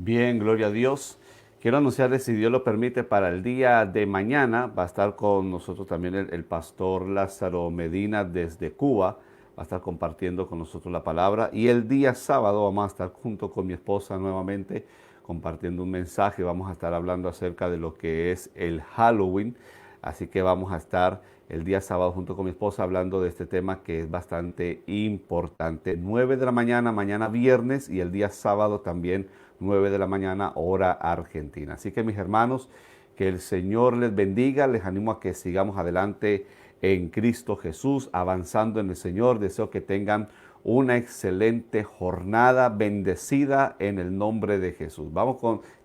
Bien, gloria a Dios. Quiero anunciarles, si Dios lo permite, para el día de mañana va a estar con nosotros también el pastor Lázaro Medina desde Cuba. Va a estar compartiendo con nosotros la palabra. Y el día sábado vamos a estar junto con mi esposa nuevamente compartiendo un mensaje. Vamos a estar hablando acerca de lo que es el Halloween. Así que vamos a estar el día sábado junto con mi esposa hablando de este tema que es bastante importante. 9 de la mañana, mañana viernes, y el día sábado también 9 de la mañana, hora argentina. Así que mis hermanos, que el Señor les bendiga. Les animo a que sigamos adelante en Cristo Jesús, avanzando en el Señor. Deseo que tengan una excelente jornada bendecida en el nombre de Jesús.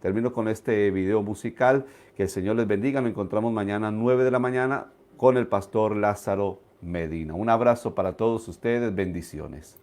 Termino con este video musical. Que el Señor les bendiga. Nos encontramos mañana 9 de la mañana con el pastor Lázaro Medina. Un abrazo para todos ustedes. Bendiciones.